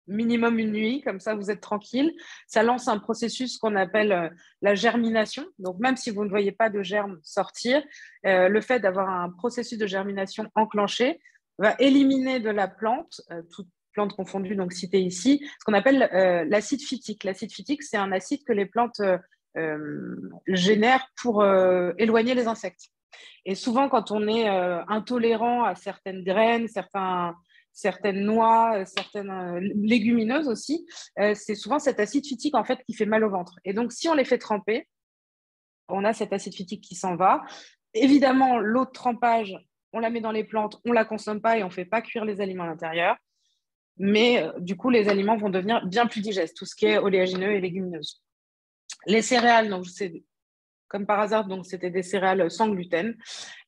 Minimum une nuit, comme ça vous êtes tranquille. Ça lance un processus qu'on appelle la germination. Donc, même si vous ne voyez pas de germes sortir, le fait d'avoir un processus de germination enclenché va éliminer de la plante, toute plante confondue, donc citée ici, ce qu'on appelle l'acide phytique. L'acide phytique, c'est un acide que les plantes génèrent pour éloigner les insectes. Et souvent, quand on est intolérant à certaines graines, certaines noix, certaines légumineuses aussi, c'est souvent cet acide phytique en fait qui fait mal au ventre. Et donc, si on les fait tremper, on a cet acide phytique qui s'en va. Évidemment, l'eau de trempage, on la met dans les plantes, on ne la consomme pas et on ne fait pas cuire les aliments à l'intérieur. Mais du coup, les aliments vont devenir bien plus digestes, tout ce qui est oléagineux et légumineuses. Les céréales, donc c'est comme par hasard, donc c'était des céréales sans gluten.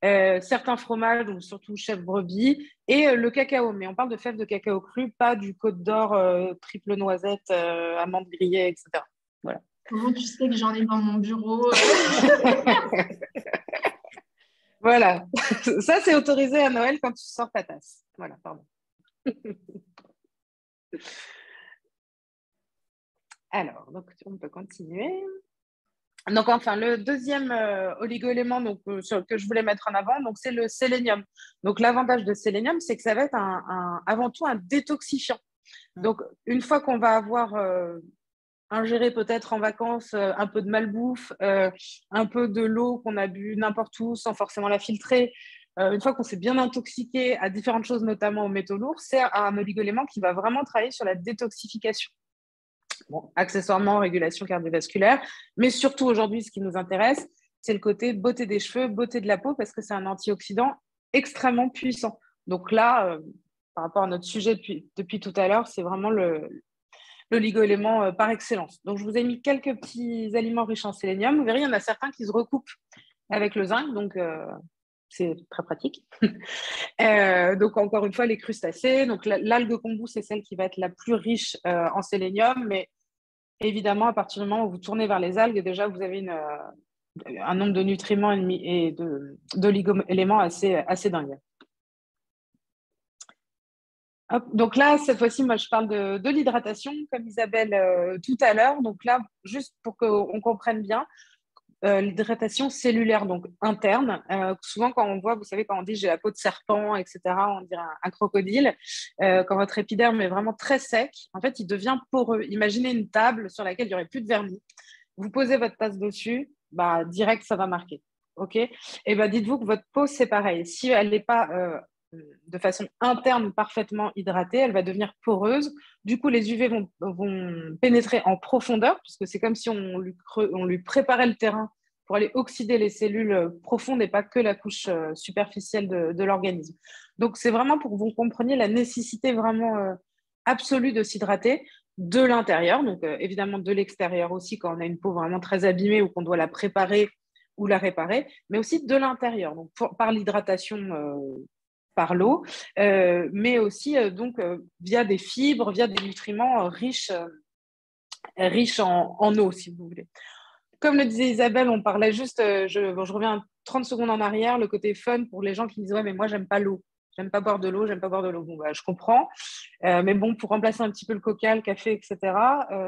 Certains fromages, donc surtout chèvre brebis, et le cacao. Mais on parle de fèves de cacao cru, pas du Côte d'Or, triple noisette, amandes grillées, etc. Voilà. Comment tu sais que j'en ai dans mon bureau? Voilà. Ça, c'est autorisé à Noël quand tu sors ta tasse. Voilà, pardon. Alors, donc on peut continuer. Donc, enfin, le deuxième oligo-élément que je voulais mettre en avant, donc, c'est le sélénium. Donc, l'avantage de sélénium, c'est que ça va être avant tout un détoxifiant. Donc, une fois qu'on va avoir ingéré peut-être en vacances un peu de malbouffe, un peu de l'eau qu'on a bu n'importe où sans forcément la filtrer, une fois qu'on s'est bien intoxiqué à différentes choses, notamment aux métaux lourds, c'est un oligo-élément qui va vraiment travailler sur la détoxification. Bon, accessoirement, régulation cardiovasculaire, mais surtout aujourd'hui, ce qui nous intéresse, c'est le côté beauté des cheveux, beauté de la peau, parce que c'est un antioxydant extrêmement puissant. Donc là, par rapport à notre sujet depuis tout à l'heure, c'est vraiment l'oligo-élément par excellence. Donc, je vous ai mis quelques petits aliments riches en sélénium. Vous verrez, il y en a certains qui se recoupent avec le zinc, donc c'est très pratique. Donc, encore une fois, les crustacés. Donc, l'algue kombu, c'est celle qui va être la plus riche en sélénium. Mais évidemment, à partir du moment où vous tournez vers les algues, déjà, vous avez un nombre de nutriments et d'oligo-éléments assez dingue. Hop, donc là, cette fois-ci, moi, je parle de l'hydratation, comme Isabelle tout à l'heure. Donc là, juste pour qu'on comprenne bien, l'hydratation cellulaire, donc interne. Souvent, quand on voit, vous savez, quand on dit j'ai la peau de serpent, etc., on dirait un crocodile. Quand votre épiderme est vraiment très sec, en fait, il devient poreux. Imaginez une table sur laquelle il n'y aurait plus de vernis. Vous posez votre tasse dessus, bah, direct, ça va marquer. OK? Et bah, dites-vous que votre peau, c'est pareil. Si elle n'est pas de façon interne parfaitement hydratée, elle va devenir poreuse. Du coup, les UV vont pénétrer en profondeur, puisque c'est comme si on lui préparait le terrain pour aller oxyder les cellules profondes et pas que la couche superficielle de l'organisme. Donc, c'est vraiment pour que vous compreniez la nécessité vraiment absolue de s'hydrater de l'intérieur, donc évidemment de l'extérieur aussi, quand on a une peau vraiment très abîmée ou qu'on doit la préparer ou la réparer, mais aussi de l'intérieur, donc par l'hydratation par l'eau, mais aussi donc via des fibres, via des nutriments riches en eau, si vous voulez. Comme le disait Isabelle, on parlait juste, je reviens 30 secondes en arrière, le côté fun pour les gens qui disent « Ouais, mais moi, j'aime pas l'eau. J'aime pas boire de l'eau, j'aime pas boire de l'eau. » Bon, bah, je comprends. Mais bon, pour remplacer un petit peu le coca, le café, etc.,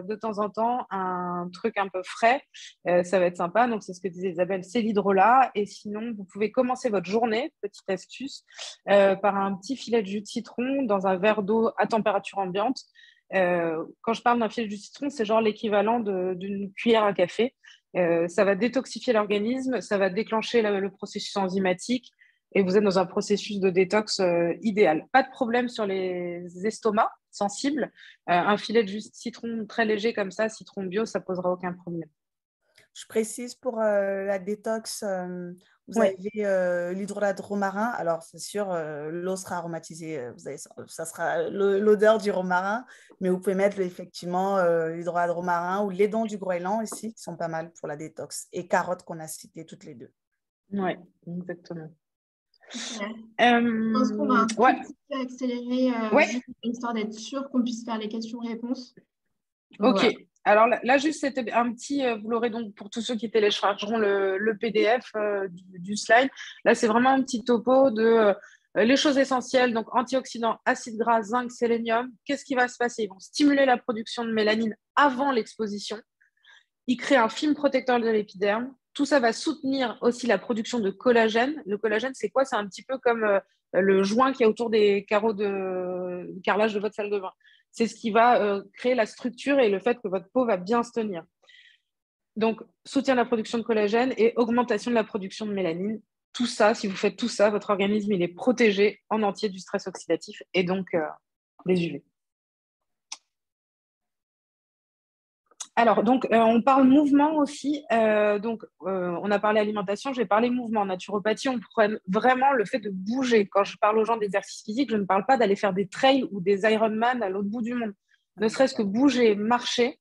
de temps en temps, un truc un peu frais, ça va être sympa. Donc, c'est ce que disait Isabelle, c'est l'hydrolat. Et sinon, vous pouvez commencer votre journée, petite astuce, par un petit filet de jus de citron dans un verre d'eau à température ambiante. Quand je parle d'un filet de jus de citron, c'est genre l'équivalent d'une cuillère à café. Ça va détoxifier l'organisme, ça va déclencher le processus enzymatique et vous êtes dans un processus de détox idéal. Pas de problème sur les estomacs sensibles. Un filet de jus de citron très léger comme ça, citron bio, ça posera aucun problème. Je précise pour la détox, vous Ouais. avez l'hydrolat de romarin. Alors, c'est sûr, l'eau sera aromatisée, ça sera l'odeur du romarin, mais vous pouvez mettre effectivement l'hydrolat de romarin ou les dents du Groenland aussi, qui sont pas mal pour la détox, et carottes qu'on a citées toutes les deux. Oui, exactement. Super. Je pense qu'on va un tout Ouais. petit peu accélérer Ouais. juste histoire d'être sûr qu'on puisse faire les questions-réponses. Ok. Voilà. Alors là, juste, c'était un petit, vous l'aurez donc pour tous ceux qui téléchargeront le PDF du slide. Là, c'est vraiment un petit topo de les choses essentielles, donc antioxydants, acides gras, zinc, sélénium. Qu'est-ce qui va se passer? Ils vont stimuler la production de mélanine avant l'exposition. Ils créent un film protecteur de l'épiderme. Tout ça va soutenir aussi la production de collagène. Le collagène, c'est quoi? C'est un petit peu comme le joint qui est autour des carreaux de carrelage de votre salle de bain. C'est ce qui va créer la structure et le fait que votre peau va bien se tenir. Donc, soutien de la production de collagène et augmentation de la production de mélanine. Tout ça, si vous faites tout ça, votre organisme il est protégé en entier du stress oxydatif et donc des UV. Alors, donc, on parle mouvement aussi. On a parlé alimentation, je vais parler mouvement. En naturopathie, on prend vraiment le fait de bouger. Quand je parle aux gens d'exercice physique, je ne parle pas d'aller faire des trails ou des Ironman à l'autre bout du monde. Ne serait-ce que bouger, marcher,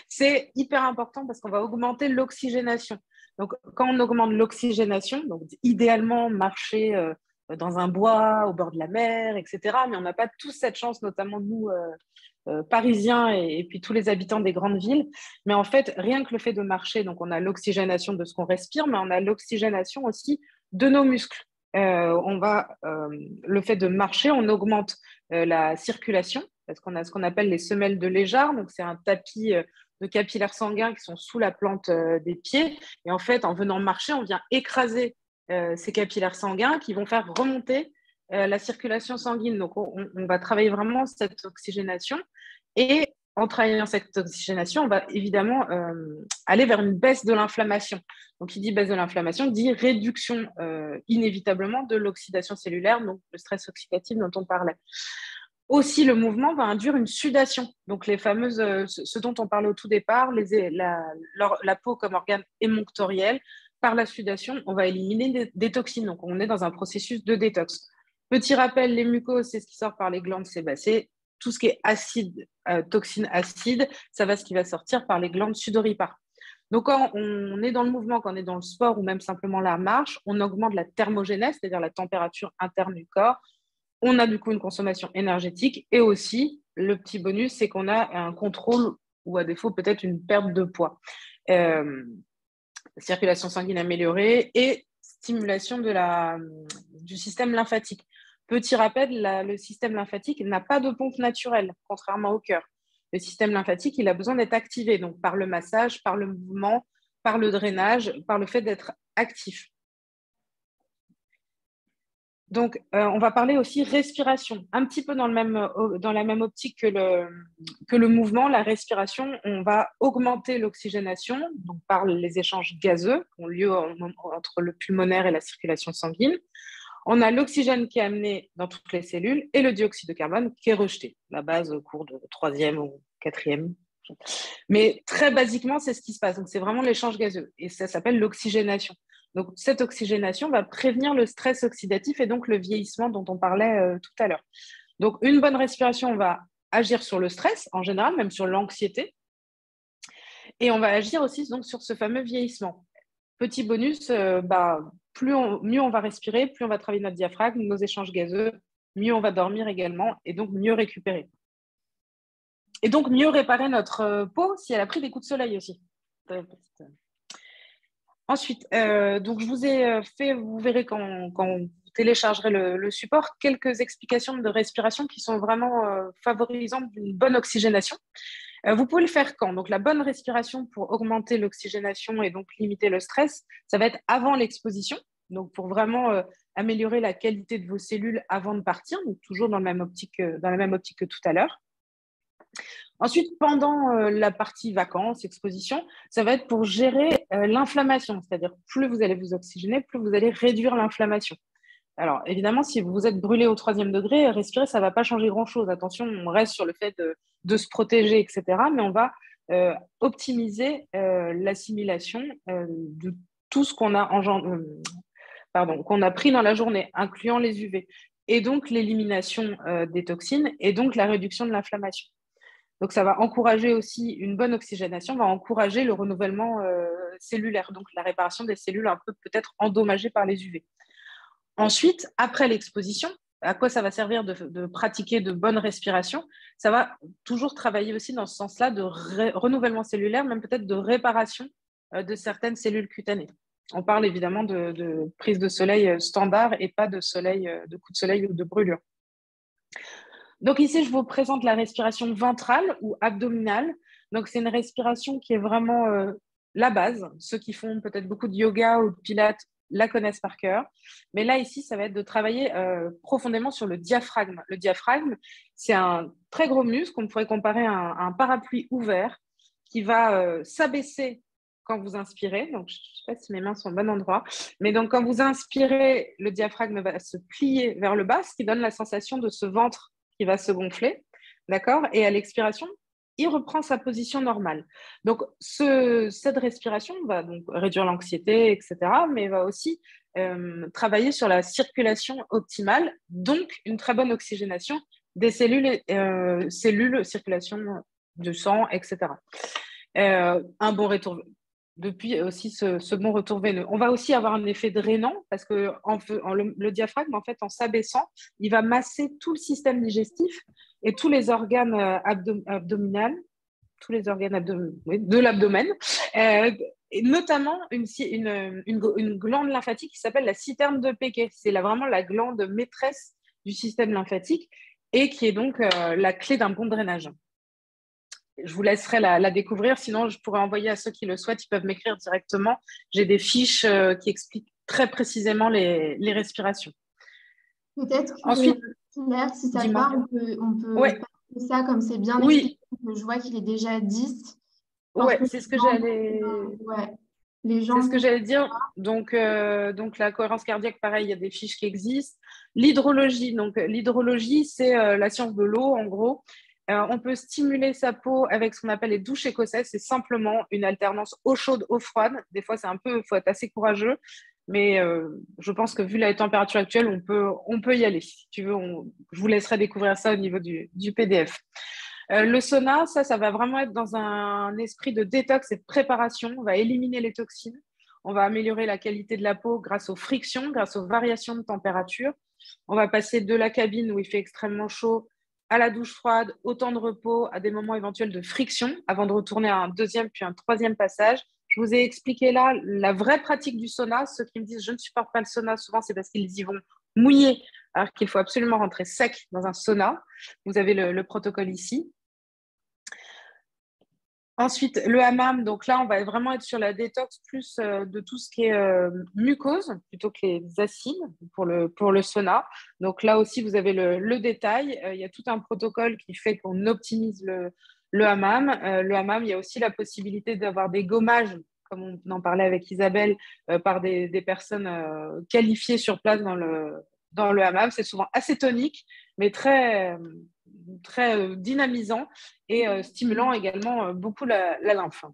c'est hyper important parce qu'on va augmenter l'oxygénation. Donc, quand on augmente l'oxygénation, donc idéalement marcher dans un bois, au bord de la mer, etc. Mais on n'a pas tous cette chance, notamment nous, parisiens et puis tous les habitants des grandes villes. Mais en fait, rien que le fait de marcher, donc on a l'oxygénation de ce qu'on respire, mais on a l'oxygénation aussi de nos muscles. Le fait de marcher, on augmente la circulation parce qu'on a ce qu'on appelle les semelles de Léjard. Donc, c'est un tapis de capillaires sanguins qui sont sous la plante des pieds. Et en fait, en venant marcher, on vient écraser ces capillaires sanguins qui vont faire remonter la circulation sanguine. Donc, on va travailler vraiment cette oxygénation. Et en travaillant cette oxygénation, on va évidemment aller vers une baisse de l'inflammation. Donc, qui dit baisse de l'inflammation, dit réduction inévitablement de l'oxydation cellulaire, donc le stress oxydatif dont on parlait. Aussi, le mouvement va induire une sudation. Donc, les fameuses, ce dont on parlait au tout départ, la peau comme organe émonctoriel, par la sudation, on va éliminer des toxines. Donc, on est dans un processus de détox. Petit rappel, les mucoses, c'est ce qui sort par les glandes sébacées. Tout ce qui est acide, toxines acides, ça va ce qui va sortir par les glandes sudoripares. Donc, quand on est dans le mouvement, quand on est dans le sport ou même simplement la marche, on augmente la thermogénèse, c'est-à-dire la température interne du corps. On a du coup une consommation énergétique et aussi, le petit bonus, c'est qu'on a un contrôle ou à défaut peut-être une perte de poids. Circulation sanguine améliorée et stimulation du système lymphatique. Petit rappel, le système lymphatique n'a pas de pompe naturelle, contrairement au cœur. Le système lymphatique, il a besoin d'être activé, donc par le massage, par le mouvement, par le drainage, par le fait d'être actif. Donc, on va parler aussi respiration, un petit peu dans la même optique que le mouvement, la respiration. On va augmenter l'oxygénation donc par les échanges gazeux qui ont lieu entre le pulmonaire et la circulation sanguine. On a l'oxygène qui est amené dans toutes les cellules et le dioxyde de carbone qui est rejeté, la base au cours de 3e ou 4e. Mais très basiquement, c'est ce qui se passe. Donc, c'est vraiment l'échange gazeux et ça s'appelle l'oxygénation. Donc, cette oxygénation va prévenir le stress oxydatif et donc le vieillissement dont on parlait tout à l'heure. Donc, une bonne respiration va agir sur le stress en général, même sur l'anxiété. Et on va agir aussi donc, sur ce fameux vieillissement. Petit bonus, mieux on va respirer, plus on va travailler notre diaphragme, nos échanges gazeux, mieux on va dormir également et donc mieux récupérer. Et donc mieux réparer notre peau si elle a pris des coups de soleil aussi. Ensuite, donc je vous ai fait, vous verrez quand vous téléchargerez le support, quelques explications de respiration qui sont vraiment favorisantes d'une bonne oxygénation. Vous pouvez le faire quand? Donc, la bonne respiration pour augmenter l'oxygénation et donc limiter le stress, ça va être avant l'exposition. Donc, pour vraiment améliorer la qualité de vos cellules avant de partir, donc toujours dans la même optique que tout à l'heure. Ensuite, pendant la partie vacances, exposition, ça va être pour gérer l'inflammation. C'est-à-dire, plus vous allez vous oxygéner, plus vous allez réduire l'inflammation. Alors, évidemment, si vous êtes brûlé au 3e degré, respirer, ça ne va pas changer grand-chose. Attention, on reste sur le fait de se protéger, etc. Mais on va optimiser l'assimilation de tout ce qu'on a qu'on a pris dans la journée, incluant les UV, et donc l'élimination des toxines, et donc la réduction de l'inflammation. Donc, ça va encourager aussi une bonne oxygénation, va encourager le renouvellement cellulaire, donc la réparation des cellules un peu peut-être endommagées par les UV. Ensuite, après l'exposition, à quoi ça va servir de pratiquer de bonnes respirations? Ça va toujours travailler aussi dans ce sens-là de renouvellement cellulaire, même peut-être de réparation de certaines cellules cutanées. On parle évidemment de prise de soleil standard et pas de coup de soleil ou de brûlure. Donc ici, je vous présente la respiration ventrale ou abdominale. Donc c'est une respiration qui est vraiment la base. Ceux qui font peut-être beaucoup de yoga ou de pilates la connaissent par cœur. Mais là, ici, ça va être de travailler profondément sur le diaphragme. Le diaphragme, c'est un très gros muscle qu'on pourrait comparer à un parapluie ouvert qui va s'abaisser quand vous inspirez. Donc, je ne sais pas si mes mains sont au bon endroit. Mais donc, quand vous inspirez, le diaphragme va se plier vers le bas, ce qui donne la sensation de ce ventre qui va se gonfler. D'accord? Et à l'expiration, il reprend sa position normale. Donc, cette respiration va donc réduire l'anxiété, etc., mais va aussi travailler sur la circulation optimale, donc une très bonne oxygénation des cellules, circulation du sang, etc. Un bon retour, depuis aussi ce bon retour veineux. On va aussi avoir un effet drainant parce que le diaphragme, en fait, en s'abaissant, il va masser tout le système digestif et tous les organes abdominaux, tous les organes de l'abdomen, et notamment une glande lymphatique qui s'appelle la citerne de Pechet. C'est vraiment la glande maîtresse du système lymphatique et qui est donc la clé d'un bon drainage. Je vous laisserai la découvrir, sinon je pourrais envoyer à ceux qui le souhaitent, ils peuvent m'écrire directement. J'ai des fiches qui expliquent très précisément les respirations. Peut-être que, ensuite, Claire, si ça te va, on peut ouais. passer ça comme c'est bien Oui. expliqué. Je vois qu'il est déjà 10. Ouais, c'est ce que j'allais... Les gens... C'est ce que j'allais dire. Donc, la cohérence cardiaque, pareil, il y a des fiches qui existent. L'hydrologie, c'est la science de l'eau, en gros. On peut stimuler sa peau avec ce qu'on appelle les douches écossaises. C'est simplement une alternance eau chaude, eau froide. Des fois, faut être assez courageux. Mais je pense que vu la température actuelle, on peut y aller. Si tu veux, je vous laisserai découvrir ça au niveau du PDF. Le sauna, ça va vraiment être dans un esprit de détox et de préparation. On va éliminer les toxines. On va améliorer la qualité de la peau grâce aux frictions, grâce aux variations de température. On va passer de la cabine où il fait extrêmement chaud à la douche froide, au temps de repos, à des moments éventuels de friction avant de retourner à un deuxième puis un troisième passage. Je vous ai expliqué là la vraie pratique du sauna. Ceux qui me disent je ne supporte pas le sauna, souvent c'est parce qu'ils y vont mouiller, alors qu'il faut absolument rentrer sec dans un sauna. Vous avez le protocole ici. Ensuite, le hammam, donc là, on va vraiment être sur la détox plus de tout ce qui est mucose plutôt que les acides pour le sauna. Donc là aussi, vous avez le détail. Il y a tout un protocole qui fait qu'on optimise le hammam. Le hammam, il y a aussi la possibilité d'avoir des gommages, comme on en parlait avec Isabelle, par des personnes qualifiées sur place dans le hammam. C'est souvent assez tonique, mais très dynamisant et stimulant également beaucoup la lymphe.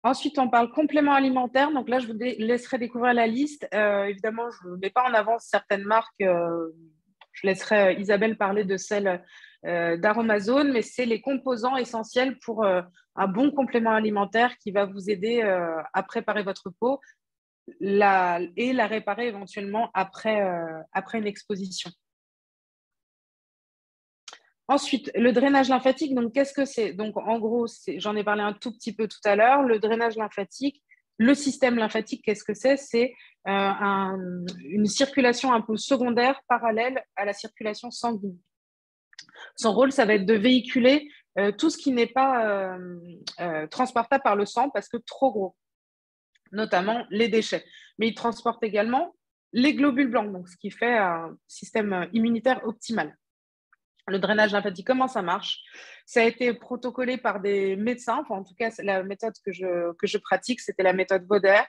Ensuite, on parle complément alimentaire. Donc là, je vous laisserai découvrir la liste. Évidemment, je ne mets pas en avant certaines marques. Je laisserai Isabelle parler de celles d'Aromazone, mais c'est les composants essentiels pour un bon complément alimentaire qui va vous aider à préparer votre peau et la réparer éventuellement après une exposition. Ensuite, le drainage lymphatique, donc qu'est-ce que c'est? Donc en gros, j'en ai parlé un tout petit peu tout à l'heure, le drainage lymphatique, le système lymphatique, qu'est-ce que c'est? C'est une circulation un peu secondaire parallèle à la circulation sanguine. Son rôle, ça va être de véhiculer tout ce qui n'est pas transportable par le sang parce que trop gros, notamment les déchets. Mais il transporte également les globules blancs, donc ce qui fait un système immunitaire optimal. Le drainage lymphatique, comment ça marche? Ça a été protocolé par des médecins, enfin, en tout cas, la méthode que je pratique, c'était la méthode Boder,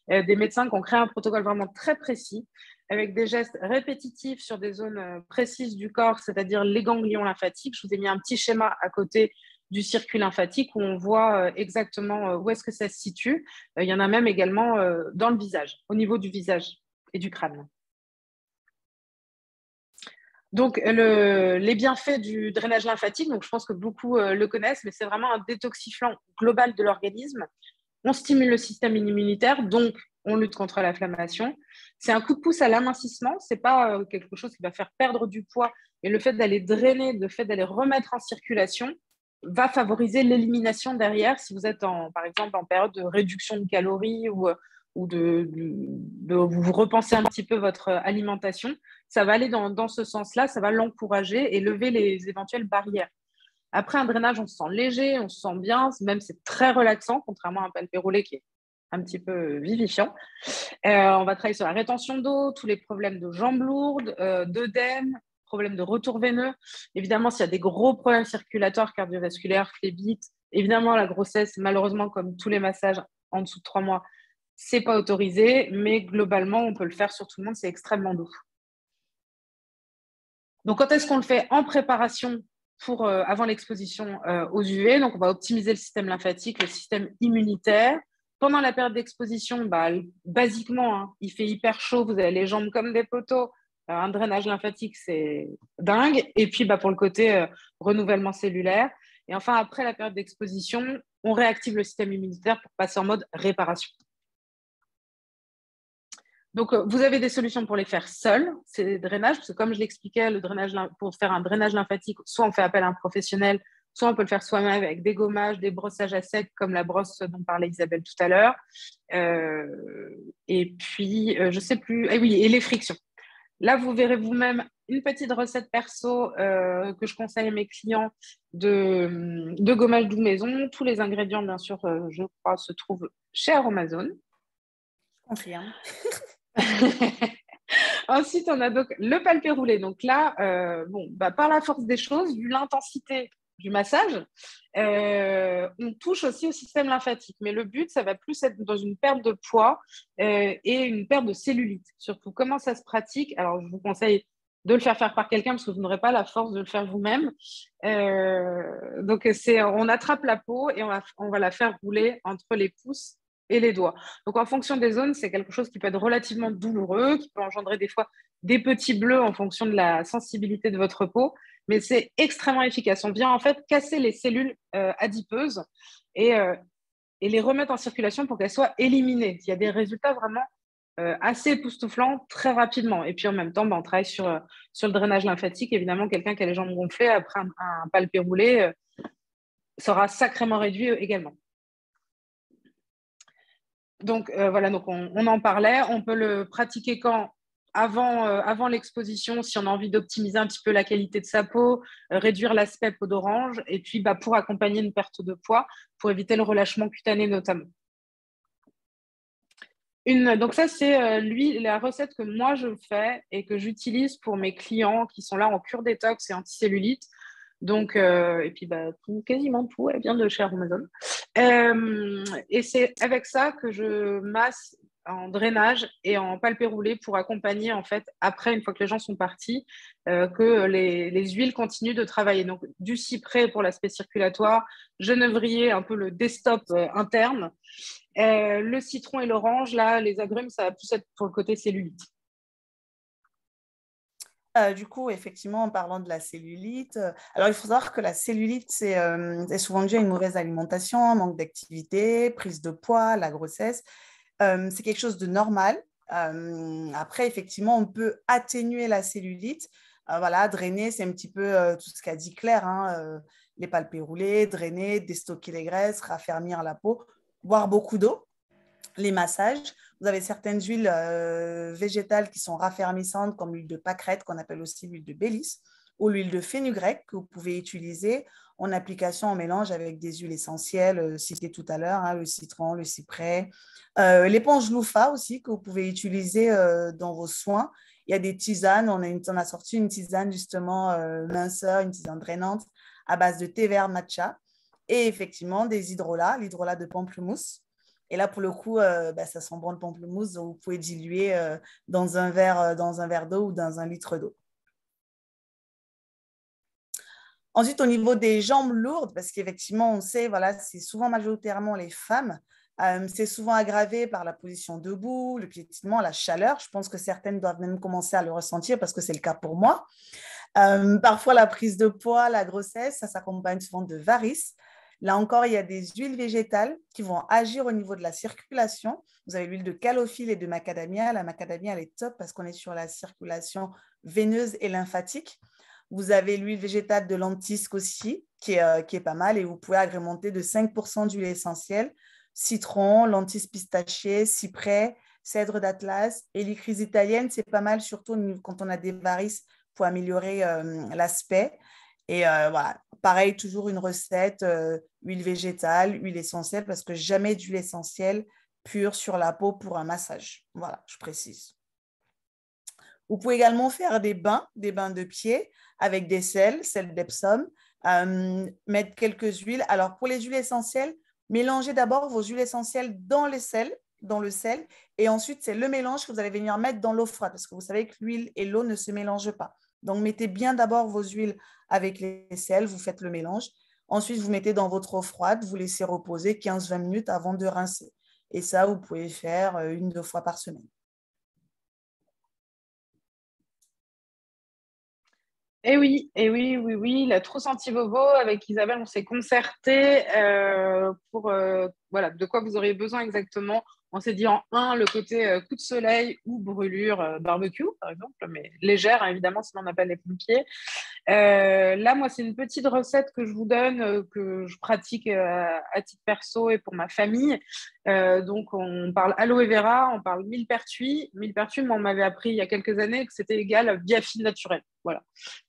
des médecins qui ont créé un protocole vraiment très précis, avec des gestes répétitifs sur des zones précises du corps, c'est-à-dire les ganglions lymphatiques. Je vous ai mis un petit schéma à côté du circuit lymphatique où on voit exactement où est-ce que ça se situe. Il y en a même également dans le visage, au niveau du visage et du crâne. Donc, les bienfaits du drainage lymphatique, donc je pense que beaucoup le connaissent, mais c'est vraiment un détoxifiant global de l'organisme. On stimule le système immunitaire, donc on lutte contre l'inflammation. C'est un coup de pouce à l'amincissement, ce n'est pas quelque chose qui va faire perdre du poids, mais le fait d'aller drainer, le fait d'aller remettre en circulation va favoriser l'élimination derrière si vous êtes, par exemple, en période de réduction de calories ou de vous repenser un petit peu votre alimentation. Ça va aller dans ce sens-là, ça va l'encourager et lever les éventuelles barrières. Après un drainage, on se sent léger, on se sent bien, même c'est très relaxant, contrairement à un palpé roulé qui est un petit peu vivifiant. On va travailler sur la rétention d'eau, tous les problèmes de jambes lourdes, d'œdème, problèmes de retour veineux. Évidemment, s'il y a des gros problèmes circulatoires, cardiovasculaires, phlébites, évidemment, la grossesse, malheureusement, comme tous les massages en dessous de 3 mois, c'est pas autorisé, mais globalement, on peut le faire sur tout le monde, c'est extrêmement doux. Donc, quand est-ce qu'on le fait? En préparation avant l'exposition aux UV. Donc, on va optimiser le système lymphatique, le système immunitaire. Pendant la période d'exposition, basiquement, hein, il fait hyper chaud, vous avez les jambes comme des poteaux. Un drainage lymphatique, c'est dingue. Et puis, pour le côté renouvellement cellulaire. Et enfin, après la période d'exposition, on réactive le système immunitaire pour passer en mode réparation. Donc, vous avez des solutions pour les faire seuls, ces drainages, parce que comme je l'expliquais, pour faire un drainage lymphatique, soit on fait appel à un professionnel, soit on peut le faire soi-même avec des gommages, des brossages à sec, comme la brosse dont parlait Isabelle tout à l'heure. Et puis, je ne sais plus, et les frictions. Là, vous verrez vous-même une petite recette perso que je conseille à mes clients de gommage doux maison. Tous les ingrédients, bien sûr, je crois, se trouvent chez Aromazone. Je confirme. Ensuite, on a donc le palpé roulé. Donc là, par la force des choses, vu l'intensité du massage, on touche aussi au système lymphatique. Mais le but, ça va plus être dans une perte de poids et une perte de cellulite. Surtout, comment ça se pratique? Alors, je vous conseille de le faire par quelqu'un parce que vous n'aurez pas la force de le faire vous-même. Donc, on attrape la peau et on va la faire rouler entre les pouces et les doigts. Donc, en fonction des zones, c'est quelque chose qui peut être relativement douloureux, qui peut engendrer des fois des petits bleus en fonction de la sensibilité de votre peau, mais c'est extrêmement efficace. On vient en fait casser les cellules adipeuses et, euh, et les remettre en circulation pour qu'elles soient éliminées. Il y a des résultats vraiment assez époustouflants très rapidement. Et puis en même temps, on travaille sur le drainage lymphatique. Évidemment, quelqu'un qui a les jambes gonflées après un palpé roulé sera sacrément réduit également. Donc voilà, donc on en parlait. On peut le pratiquer quand avant l'exposition, si on a envie d'optimiser un petit peu la qualité de sa peau, réduire l'aspect peau d'orange, et puis pour accompagner une perte de poids, pour éviter le relâchement cutané notamment. Donc ça, c'est la recette que moi je fais et que j'utilise pour mes clients qui sont là en cure détox et anticellulite. Donc, et puis quasiment tout, elle vient de chez Amazon. Et c'est avec ça que je masse en drainage et en palpé roulé pour accompagner, en fait, après, une fois que les gens sont partis, que les huiles continuent de travailler. Donc, du cyprès pour l'aspect circulatoire, genévrier, un peu le desktop interne. Le citron et l'orange, là, les agrumes, ça va plus être pour le côté cellulite. Du coup, effectivement, en parlant de la cellulite, alors il faut savoir que la cellulite, c'est souvent dû à une mauvaise alimentation, un manque d'activité, prise de poids, la grossesse. C'est quelque chose de normal. Après, effectivement, on peut atténuer la cellulite. Voilà, drainer, c'est un petit peu tout ce qu'a dit Claire, hein, les palpés roulés, drainer, déstocker les graisses, raffermir la peau, boire beaucoup d'eau, les massages. Vous avez certaines huiles végétales qui sont raffermissantes, comme l'huile de pâquerette, qu'on appelle aussi l'huile de Bélis, ou l'huile de fenugrec, que vous pouvez utiliser en application, en mélange avec des huiles essentielles citées tout à l'heure, hein, le citron, le cyprès. L'éponge louffa aussi, que vous pouvez utiliser dans vos soins. Il y a des tisanes, on a sorti une tisane justement minceur, une tisane drainante à base de thé vert matcha et effectivement des hydrolats, l'hydrolat de pamplemousse. Et là, pour le coup, ça sent bon le pamplemousse, donc vous pouvez diluer dans un verre d'eau ou dans 1 litre d'eau. Ensuite, au niveau des jambes lourdes, parce qu'effectivement, on sait, voilà, c'est souvent majoritairement les femmes, c'est souvent aggravé par la position debout, le piétinement, la chaleur. Je pense que certaines doivent même commencer à le ressentir parce que c'est le cas pour moi. Parfois, la prise de poids, la grossesse, ça s'accompagne souvent de varices. Là encore, il y a des huiles végétales qui vont agir au niveau de la circulation. Vous avez l'huile de calophylle et de macadamia. La macadamia, elle est top parce qu'on est sur la circulation veineuse et lymphatique. Vous avez l'huile végétale de lentisque aussi, qui est pas mal, et vous pouvez agrémenter de 5% d'huile essentielle, citron, lentisque pistachier, cyprès, cèdre d'Atlas, et l'icryse italienne, c'est pas mal, surtout quand on a des varices, pour améliorer l'aspect. Et voilà, pareil, toujours une recette, huile végétale, huile essentielle, parce que jamais d'huile essentielle pure sur la peau pour un massage. Voilà, je précise. Vous pouvez également faire des bains de pied avec des sel d'Epsom, mettre quelques huiles. Alors, pour les huiles essentielles, mélangez d'abord vos huiles essentielles dans le sel, et ensuite, c'est le mélange que vous allez venir mettre dans l'eau froide, parce que vous savez que l'huile et l'eau ne se mélangent pas. Donc, mettez bien d'abord vos huiles avec les sels, vous faites le mélange. Ensuite, vous mettez dans votre eau froide, vous laissez reposer 15-20 minutes avant de rincer. Et ça, vous pouvez faire 1-2 fois par semaine. Et oui, la trousse anti-bobo, avec Isabelle, on s'est concerté pour voilà, de quoi vous auriez besoin exactement. On s'est dit en un, le côté coup de soleil ou brûlure barbecue, par exemple, mais légère, hein, évidemment, sinon on appelle les pompiers. Là, moi, c'est une petite recette que je vous donne, que je pratique à titre perso et pour ma famille. Donc, on parle aloe vera, on parle millepertuis. Millepertuis, moi, on m'avait appris il y a quelques années que c'était égal à biafine naturelle. Voilà.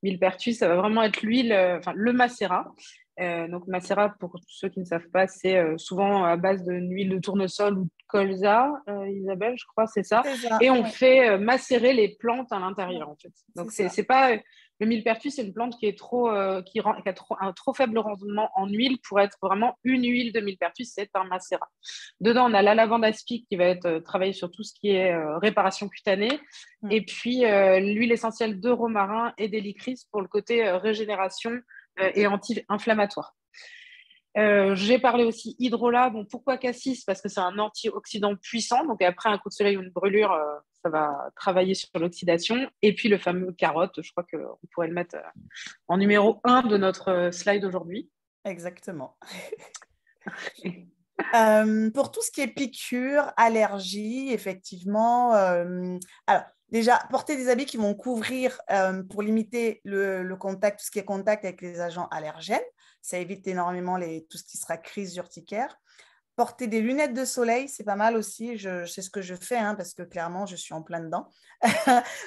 Millepertuis, ça va vraiment être l'huile, enfin, le macérat. Donc, macérat, pour ceux qui ne savent pas, c'est souvent à base d'une huile de tournesol ou de colza, Isabelle, je crois, c'est ça. C'est ça, Et on ouais. fait macérer les plantes à l'intérieur, en fait. Donc, c'est pas... Le millepertuis, c'est une plante qui a un trop faible rendement en huile pour être vraiment une huile de millepertuis, c'est un macérat. Dedans, on a la lavande aspic qui va être travaillée sur tout ce qui est réparation cutanée. Et puis, l'huile essentielle de romarin et d'hélicris pour le côté régénération et anti-inflammatoire. J'ai parlé aussi hydrolat. Bon, pourquoi cassis? Parce que c'est un antioxydant puissant. Donc, après un coup de soleil ou une brûlure, ça va travailler sur l'oxydation. Et puis, le fameux carotte, je crois qu'on pourrait le mettre en numéro 1 de notre slide aujourd'hui. Exactement. Pour tout ce qui est piqûres, allergies, effectivement, alors déjà, porter des habits qui vont couvrir pour limiter le contact, tout ce qui est contact avec les agents allergènes. Ça évite énormément tout ce qui sera crise urticaire. Porter des lunettes de soleil, c'est pas mal aussi. C'est ce que je fais parce que clairement, je suis en plein dedans.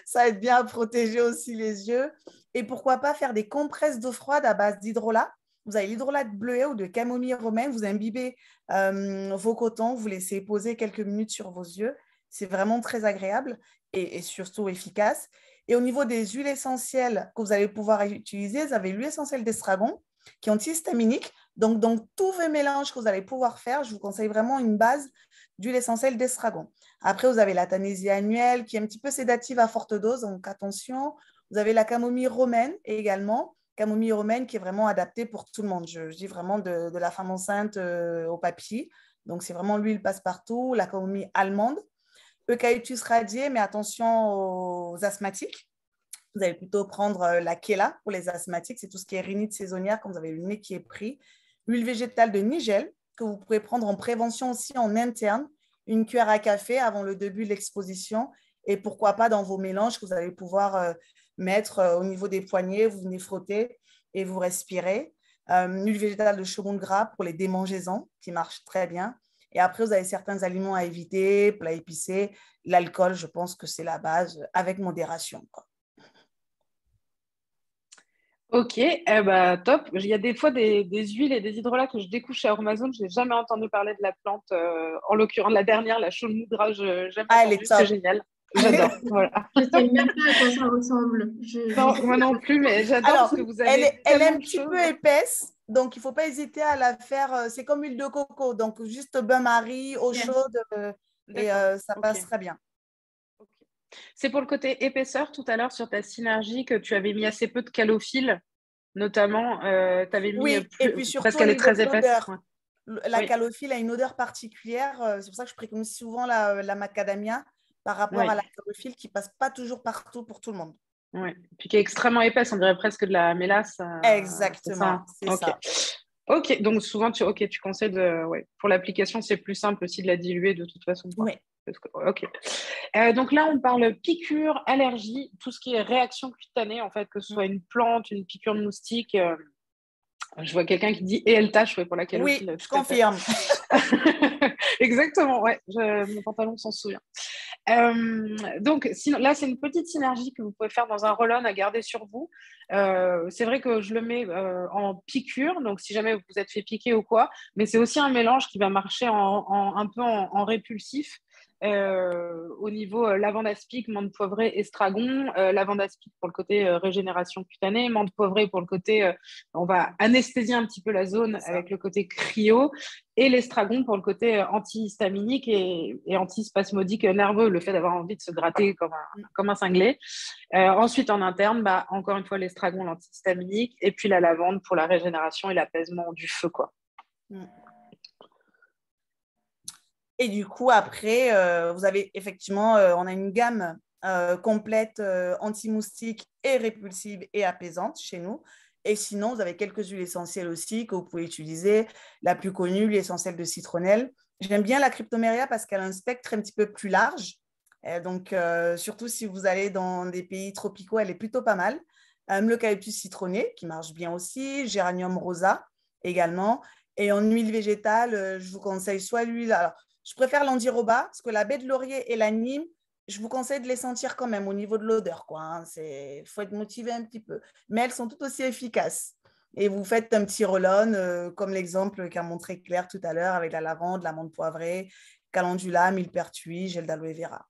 Ça aide bien à protéger aussi les yeux. Et pourquoi pas faire des compresses d'eau froide à base d'hydrolat. Vous avez l'hydrolat de bleuet ou de camomille romaine. Vous imbibez vos cotons, vous laissez poser quelques minutes sur vos yeux. C'est vraiment très agréable et surtout efficace. Et au niveau des huiles essentielles que vous allez pouvoir utiliser, vous avez l'huile essentielle d'estragon qui est antihistaminique. Donc, dans tous vos mélanges que vous allez pouvoir faire, je vous conseille vraiment une base d'huile essentielle d'estragon. Après, vous avez la Tanésie annuelle qui est un petit peu sédative à forte dose, donc attention. Vous avez la camomille romaine également. Camomille romaine qui est vraiment adaptée pour tout le monde. Je dis vraiment de la femme enceinte au papy. Donc, c'est vraiment l'huile passe-partout. La camomille allemande. Eucalyptus radié, mais attention aux asthmatiques. Vous allez plutôt prendre la Kela pour les asthmatiques. C'est tout ce qui est rhinite saisonnière quand vous avez le nez qui est pris. L'huile végétale de nigel que vous pouvez prendre en prévention aussi en interne. Une cuillère à café avant le début de l'exposition. Et pourquoi pas dans vos mélanges que vous allez pouvoir mettre au niveau des poignets. Vous venez frotter et vous respirez. L'huile végétale de charbon de gras pour les démangeaisons qui marche très bien. Et après, vous avez certains aliments à éviter, plats épicés. L'alcool, je pense que c'est la base avec modération, quoi. Ok, top. Il y a des fois des huiles et des hydrolats que je découvre chez Amazon. Je n'ai jamais entendu parler de la plante. En l'occurrence, la dernière, la Chaulmoudra, j'ai jamais elle est entendu. top. C'est génial. J'adore. Voilà. Je ne sais même pas à quoi ça ressemble. Non, moi non plus, mais j'adore parce que vous avez elle est tellement un de petit choses. peu épaisse, donc il ne faut pas hésiter à la faire. C'est comme l'huile de coco, donc juste bain-marie, eau chaude, et ça passe très bien. Okay. C'est pour le côté épaisseur tout à l'heure sur ta synergie que tu avais mis assez peu de calophylle, notamment. Tu avais mis Oui, et puis surtout parce au qu'elle est niveau très de épaisse. l'odeur. Ouais. La Oui. calophylle a une odeur particulière. C'est pour ça que je préconise souvent la macadamia par rapport Oui. à la calophylle qui ne passe pas toujours partout pour tout le monde. Oui, puis qui est extrêmement épaisse, on dirait presque de la mélasse. Exactement, c'est ok. ça. Ok, donc souvent tu conseilles pour l'application, c'est plus simple aussi de la diluer de toute façon. Oui. Ok. Donc là, on parle piqûre, allergie, tout ce qui est réaction cutanée, en fait, que ce soit une plante, une piqûre de moustique. Je vois quelqu'un qui dit et elle tâche pour la calophylle. Oui, je confirme. Exactement, ouais. Mon pantalon s'en souvient. Donc, sinon, là, c'est une petite synergie que vous pouvez faire dans un roll-on à garder sur vous. C'est vrai que je le mets en piqûre, donc si jamais vous vous êtes fait piquer ou quoi, mais c'est aussi un mélange qui va marcher un peu en répulsif. Au niveau lavande aspic, menthe poivrée, estragon, lavande aspic pour le côté régénération cutanée, menthe poivrée pour le côté on va anesthésier un petit peu la zone avec le côté cryo, et l'estragon pour le côté antihistaminique et antispasmodique nerveux, le fait d'avoir envie de se gratter comme un cinglé. Ensuite, en interne, encore une fois, l'estragon, l'antihistaminique, et puis la lavande pour la régénération et l'apaisement du feu, quoi. Et du coup, après, vous avez effectivement, on a une gamme complète anti-moustique et répulsive et apaisante chez nous. Et sinon, vous avez quelques huiles essentielles aussi que vous pouvez utiliser. La plus connue, l'huile essentielle de citronnelle. J'aime bien la cryptoméria parce qu'elle a un spectre un petit peu plus large. Et donc, surtout si vous allez dans des pays tropicaux, elle est plutôt pas mal. L'eucalyptus citronné, qui marche bien aussi. Géranium rosa également. Et en huile végétale, je vous conseille soit l'huile... Alors, je préfère l'andiroba parce que la baie de laurier et la Nîmes, je vous conseille de les sentir quand même au niveau de l'odeur, quoi. Il faut être motivé un petit peu. Mais elles sont toutes aussi efficaces. Et vous faites un petit roll-on, comme l'exemple qu'a montré Claire tout à l'heure avec la lavande, la menthe poivrée, calendula, millepertuis, gel d'aloe vera.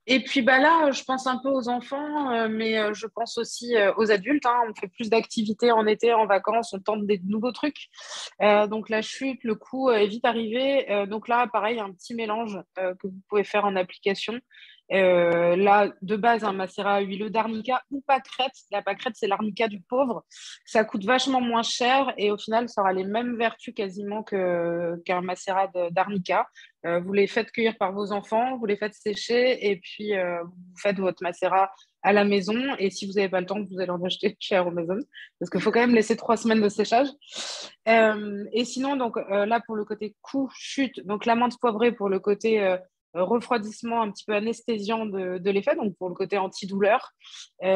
Et puis là, je pense un peu aux enfants, mais je pense aussi aux adultes. On fait plus d'activités en été, en vacances, on tente des nouveaux trucs. Donc la chute, le coup est vite arrivé. Donc là, pareil, un petit mélange que vous pouvez faire en application. Là, de base, un macérat huileux d'arnica ou pâquerette. La pâquerette, c'est l'arnica du pauvre. Ça coûte vachement moins cher et au final, ça aura les mêmes vertus quasiment qu'un macérat d'arnica. Vous les faites cueillir par vos enfants, vous les faites sécher et puis vous faites votre macérat à la maison. Et si vous n'avez pas le temps, vous allez en acheter chez Amazon parce qu'il faut quand même laisser 3 semaines de séchage. Et sinon, donc là, pour le côté coup, chute, donc la menthe poivrée pour le côté refroidissement un petit peu anesthésiant de l'effet, donc pour le côté antidouleur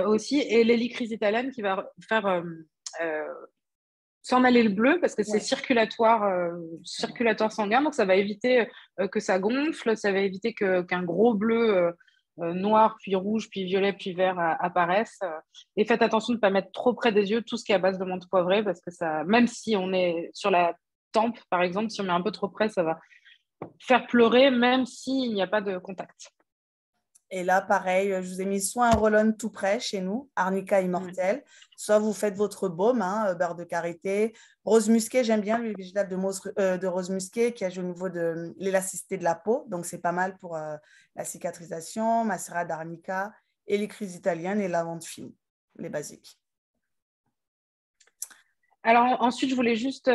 aussi, et l'hélicryse italienne qui va faire s'en aller le bleu parce que c'est circulatoire sanguin, donc ça va éviter que ça gonfle, ça va éviter qu'un gros bleu noir, puis rouge, puis violet, puis vert apparaissent. Et faites attention de ne pas mettre trop près des yeux tout ce qui est à base de menthe poivrée parce que ça, même si on est sur la tempe, par exemple, si on met un peu trop près, ça va faire pleurer même s'il n'y a pas de contact. Et là, pareil, je vous ai mis soit un roll-on tout prêt chez nous, Arnica Immortel, soit vous faites votre baume, beurre de karité. Rose musquée, j'aime bien l'huile végétale de rose musquée qui agit au niveau de l'élasticité de la peau. Donc, c'est pas mal pour la cicatrisation, macérat d'arnica, hélicryse italienne et lavande fine, les basiques. Alors ensuite, je voulais juste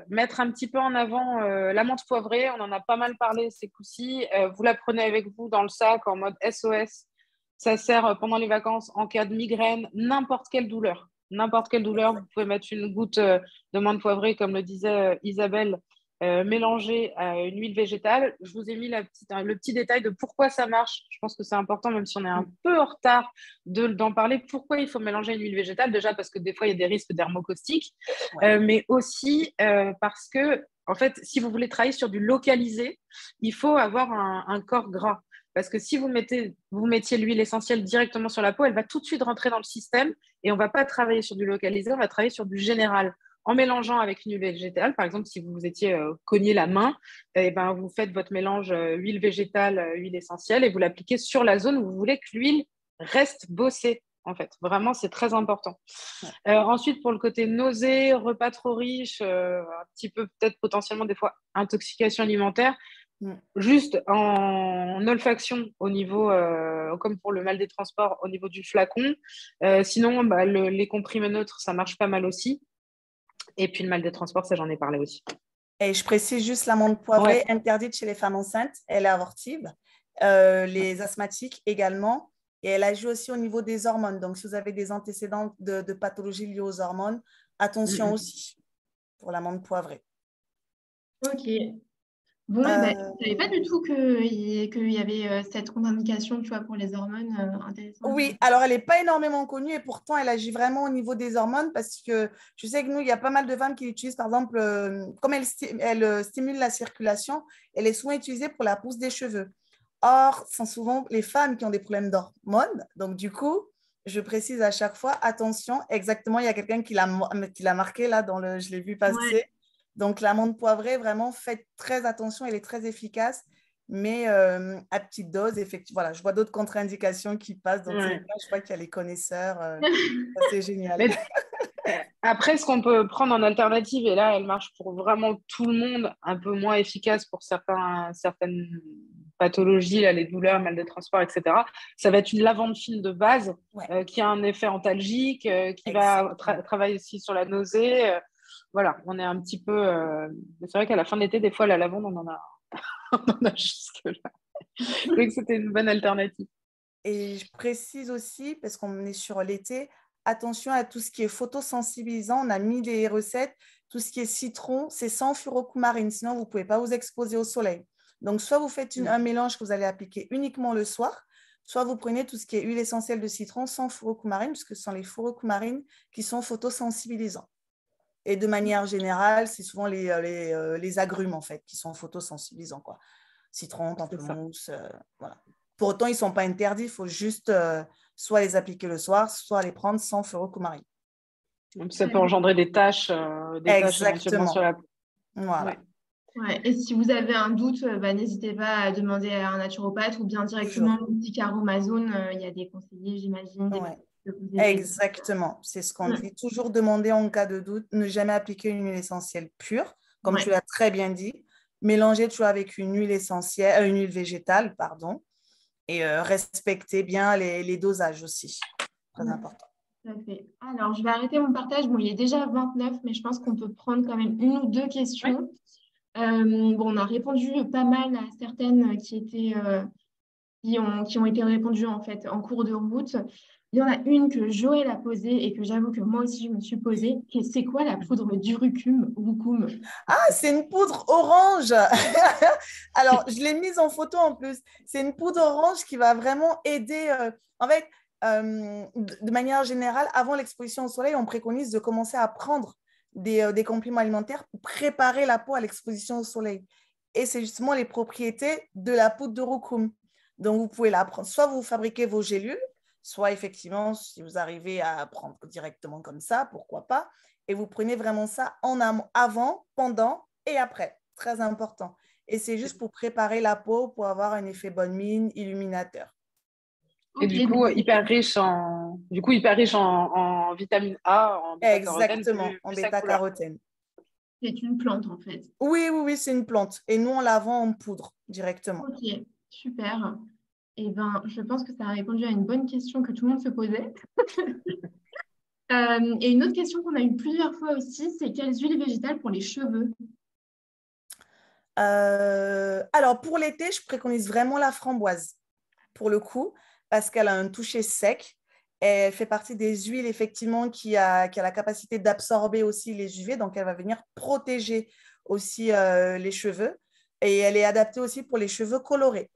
mettre un petit peu en avant la menthe poivrée. On en a pas mal parlé ces coups-ci. Vous la prenez avec vous dans le sac en mode SOS. Ça sert pendant les vacances en cas de migraine, n'importe quelle douleur. N'importe quelle douleur, vous pouvez mettre une goutte de menthe poivrée, comme le disait Isabelle, mélangée à une huile végétale. Je vous ai mis le petit détail de pourquoi ça marche. Je pense que c'est important, même si on est un peu en retard d'en parler. Pourquoi il faut mélanger une huile végétale? Déjà parce que des fois, il y a des risques dermocaustiques, mais aussi parce que, en fait, si vous voulez travailler sur du localisé, il faut avoir un corps gras. Parce que si vous mettiez l'huile essentielle directement sur la peau, elle va tout de suite rentrer dans le système et on ne va pas travailler sur du localisé, on va travailler sur du général. En mélangeant avec une huile végétale, par exemple, si vous vous étiez cogné la main, ben, vous faites votre mélange huile végétale, huile essentielle et vous l'appliquez sur la zone où vous voulez que l'huile reste bossée. En fait, vraiment, c'est très important. Ensuite, pour le côté nausée, repas trop riche, un petit peu peut-être potentiellement des fois intoxication alimentaire, juste en olfaction au niveau, comme pour le mal des transports, au niveau du flacon. Sinon, bah, les comprimés neutres, ça marche pas mal aussi. Et puis le mal des transports, ça j'en ai parlé aussi. Et je précise juste la menthe poivrée interdite chez les femmes enceintes, elle est abortive, les asthmatiques également, et elle agit aussi au niveau des hormones. Donc, si vous avez des antécédents de pathologies liées aux hormones, attention aussi pour la menthe poivrée. Ok. Bon, je ne savais pas du tout qu'il y avait cette contre-indication, tu vois, pour les hormones intéressantes. Oui, alors elle n'est pas énormément connue et pourtant elle agit vraiment au niveau des hormones parce que je sais que nous, il y a pas mal de femmes qui l'utilisent, par exemple, comme elle stimule la circulation, elle est souvent utilisée pour la pousse des cheveux. Or, ce sont souvent les femmes qui ont des problèmes d'hormones. Donc, du coup, je précise à chaque fois, attention, exactement, il y a quelqu'un qui l'a marqué là, je l'ai vu passer. Ouais. Donc, la menthe poivrée, vraiment, faites très attention, elle est très efficace, mais à petite dose, effectivement. Voilà, je vois d'autres contre-indications qui passent, donc je vois qu'il y a les connaisseurs. C'est génial. Mais, après, ce qu'on peut prendre en alternative, et là, elle marche pour vraiment tout le monde, un peu moins efficace pour certaines pathologies, là, les douleurs, mal de transport, etc. Ça va être une lavande fine de base qui a un effet antalgique, qui va travailler aussi sur la nausée. Voilà, on est un petit peu... c'est vrai qu'à la fin de l'été, des fois, la lavande, on en a jusque-là. Donc, c'était une bonne alternative. Et je précise aussi, parce qu'on est sur l'été, attention à tout ce qui est photosensibilisant. On a mis les recettes. Tout ce qui est citron, c'est sans furocumarine. Sinon, vous ne pouvez pas vous exposer au soleil. Donc, soit vous faites un mélange que vous allez appliquer uniquement le soir, soit vous prenez tout ce qui est huile essentielle de citron sans furocumarine, puisque ce sont les furocumarines qui sont photosensibilisants. Et de manière générale, c'est souvent les agrumes, en fait, qui sont photosensibilisants, quoi. Citron, pamplemousse, voilà. Pour autant, ils ne sont pas interdits. Il faut juste soit les appliquer le soir, soit les prendre sans furocumarine. Donc, ça peut engendrer des taches éventuellement sur la peau. Voilà. Ouais. Et si vous avez un doute, n'hésitez pas à demander à un naturopathe ou bien directement au boutique Aromazone. Il y a des conseillers, j'imagine. Exactement. C'est ce qu'on dit. Toujours demander en cas de doute. Ne jamais appliquer une huile essentielle pure, comme tu l'as très bien dit. Mélanger toujours avec une huile essentielle, une huile végétale, pardon. et respecter bien les dosages aussi. Très important. Tout à fait. Alors, je vais arrêter mon partage. Bon, il est déjà 29, mais je pense qu'on peut prendre quand même une ou deux Oui. questions. Bon, on a répondu pas mal à certaines qui ont été répondues en fait en cours de route. Il y en a une que Joël a posée et que j'avoue que moi aussi je me suis posée. C'est quoi la poudre d'urucum? Ah, c'est une poudre orange. Alors, je l'ai mise en photo en plus. C'est une poudre orange qui va vraiment aider. En fait, de manière générale, avant l'exposition au soleil, on préconise de commencer à prendre des compléments alimentaires pour préparer la peau à l'exposition au soleil. Et c'est justement les propriétés de la poudre d'urucum. Donc, vous pouvez la prendre. Soit vous fabriquez vos gélules, soit effectivement, si vous arrivez à prendre directement comme ça, pourquoi pas. Et vous prenez vraiment ça en amont, avant, pendant et après. Très important. Et c'est juste pour préparer la peau, pour avoir un effet bonne mine, illuminateur. Et Ok, du coup, hyper riche en vitamine A, en bêta-carotène, Exactement, en vu sa couleur. bêta-carotène. c'est une plante en fait. Oui, oui, oui, c'est une plante. Et nous, on la vend en poudre directement. Ok, super. Eh ben, je pense que ça a répondu à une bonne question que tout le monde se posait. Et une autre question qu'on a eue plusieurs fois aussi, c'est quelles huiles végétales pour les cheveux? Alors, pour l'été, je préconise vraiment la framboise, pour le coup, parce qu'elle a un toucher sec. Et elle fait partie des huiles, effectivement, qui a la capacité d'absorber aussi les UV. Donc, elle va venir protéger aussi les cheveux. Et elle est adaptée aussi pour les cheveux colorés.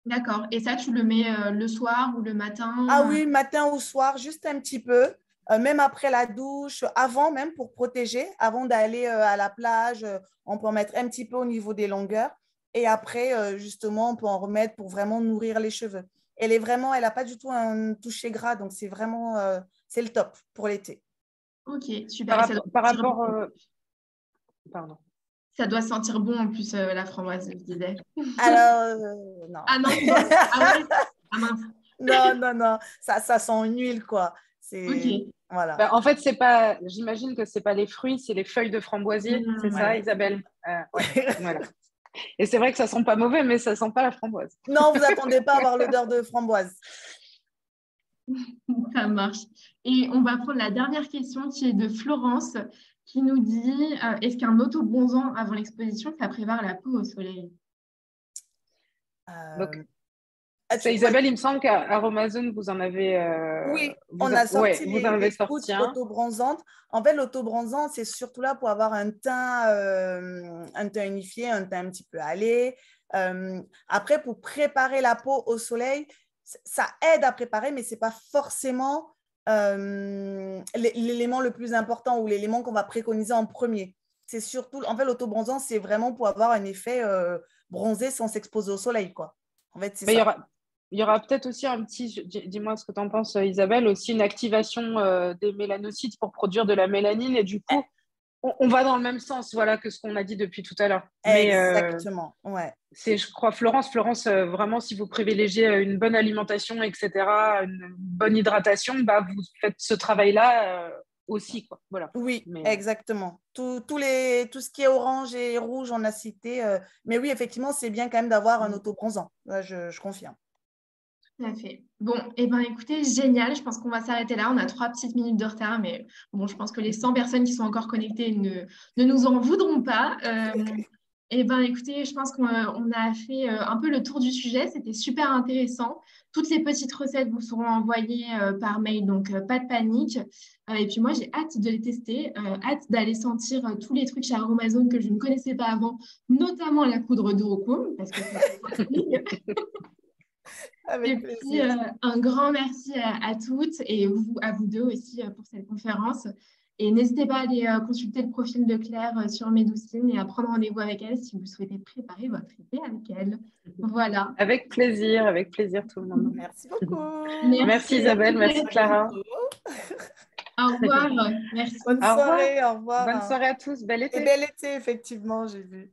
D'accord. Et ça, tu le mets le soir ou le Ah matin? oui, matin ou soir, juste un petit peu, même après la douche, avant même pour protéger, avant d'aller à la plage, on peut en mettre un petit peu au niveau des longueurs et après, justement, on peut en remettre pour vraiment nourrir les cheveux. Elle n'a pas du tout un toucher gras, donc c'est vraiment, c'est le top pour l'été. Ok, super. Par, Et ça doit par sentir rapport, bon. pardon. Ça doit sentir bon en plus, la framboise, je disais. Alors, non. Ah non, c'est bon. Ah ouais? Ah mince. Non, non, non, ça sent une huile, quoi. C'est, Ok. voilà. Bah, en fait, c'est pas, j'imagine que c'est pas les fruits, c'est les feuilles de framboisier, c'est ça, Ouais. Isabelle? Ouais, voilà. Et c'est vrai que ça sent pas mauvais, mais ça sent pas la framboise. Non, vous attendez pas à avoir l'odeur de framboise. Ça marche. Et on va prendre la dernière question qui est de Florence qui nous dit est-ce qu'un auto-bronzant avant l'exposition, ça prépare la peau au soleil? Donc, Euh, c'est ouais. Isabelle, il me semble qu'à Amazon, vous en avez, Oui, on a ouais, sorti vous en avez les sorti gouttes un. autobronzantes. En fait, l'autobronzant, c'est surtout là pour avoir un teint unifié, un teint un petit peu hâlé. Après, pour préparer la peau au soleil, ça aide à préparer, mais ce n'est pas forcément l'élément le plus important ou l'élément qu'on va préconiser en premier. C'est surtout, en fait, l'autobronzant, c'est vraiment pour avoir un effet bronzé sans s'exposer au soleil, quoi. En fait, c'est Mais ça. il y aura peut-être aussi un petit, dis-moi ce que tu en penses, Isabelle, aussi une activation des mélanocytes pour produire de la mélanine. Et du coup, on va dans le même sens, voilà, que ce qu'on a dit depuis tout à l'heure. Mais Exactement, ouais. c'est, je crois, Florence, vraiment, si vous privilégiez une bonne alimentation, etc., une bonne hydratation, bah, vous faites ce travail-là aussi, quoi. Voilà. Oui, Mais, exactement. Tout ce qui est orange et rouge, on a cité. Mais oui, effectivement, c'est bien quand même d'avoir un autobronzant. Là, je confirme. Tout à fait. Bon, eh ben, écoutez, génial. Je pense qu'on va s'arrêter là. On a 3 petites minutes de retard, mais bon, je pense que les 100 personnes qui sont encore connectées ne nous en voudront pas. Eh ben, écoutez, je pense qu'on a fait un peu le tour du sujet. C'était super intéressant. Toutes les petites recettes vous seront envoyées par mail, donc pas de panique. Et puis moi, j'ai hâte de les tester, hâte d'aller sentir tous les trucs chez Aromazone que je ne connaissais pas avant, notamment la poudre de Rocum, parce que ça m'intrigue. Et Avec puis, plaisir. un grand merci à toutes et à vous deux aussi pour cette conférence. Et n'hésitez pas à aller consulter le profil de Claire sur Médoucine et à prendre rendez-vous avec elle si vous souhaitez préparer votre été avec elle. Voilà. avec plaisir, tout le monde. Merci beaucoup. Merci Merci à Isabelle, toutes merci et à tous. Clara. Au revoir. Merci. Bonne Au revoir. soirée, au Bonne revoir. soirée à tous, bel Et été. bel été, effectivement, j'ai vu.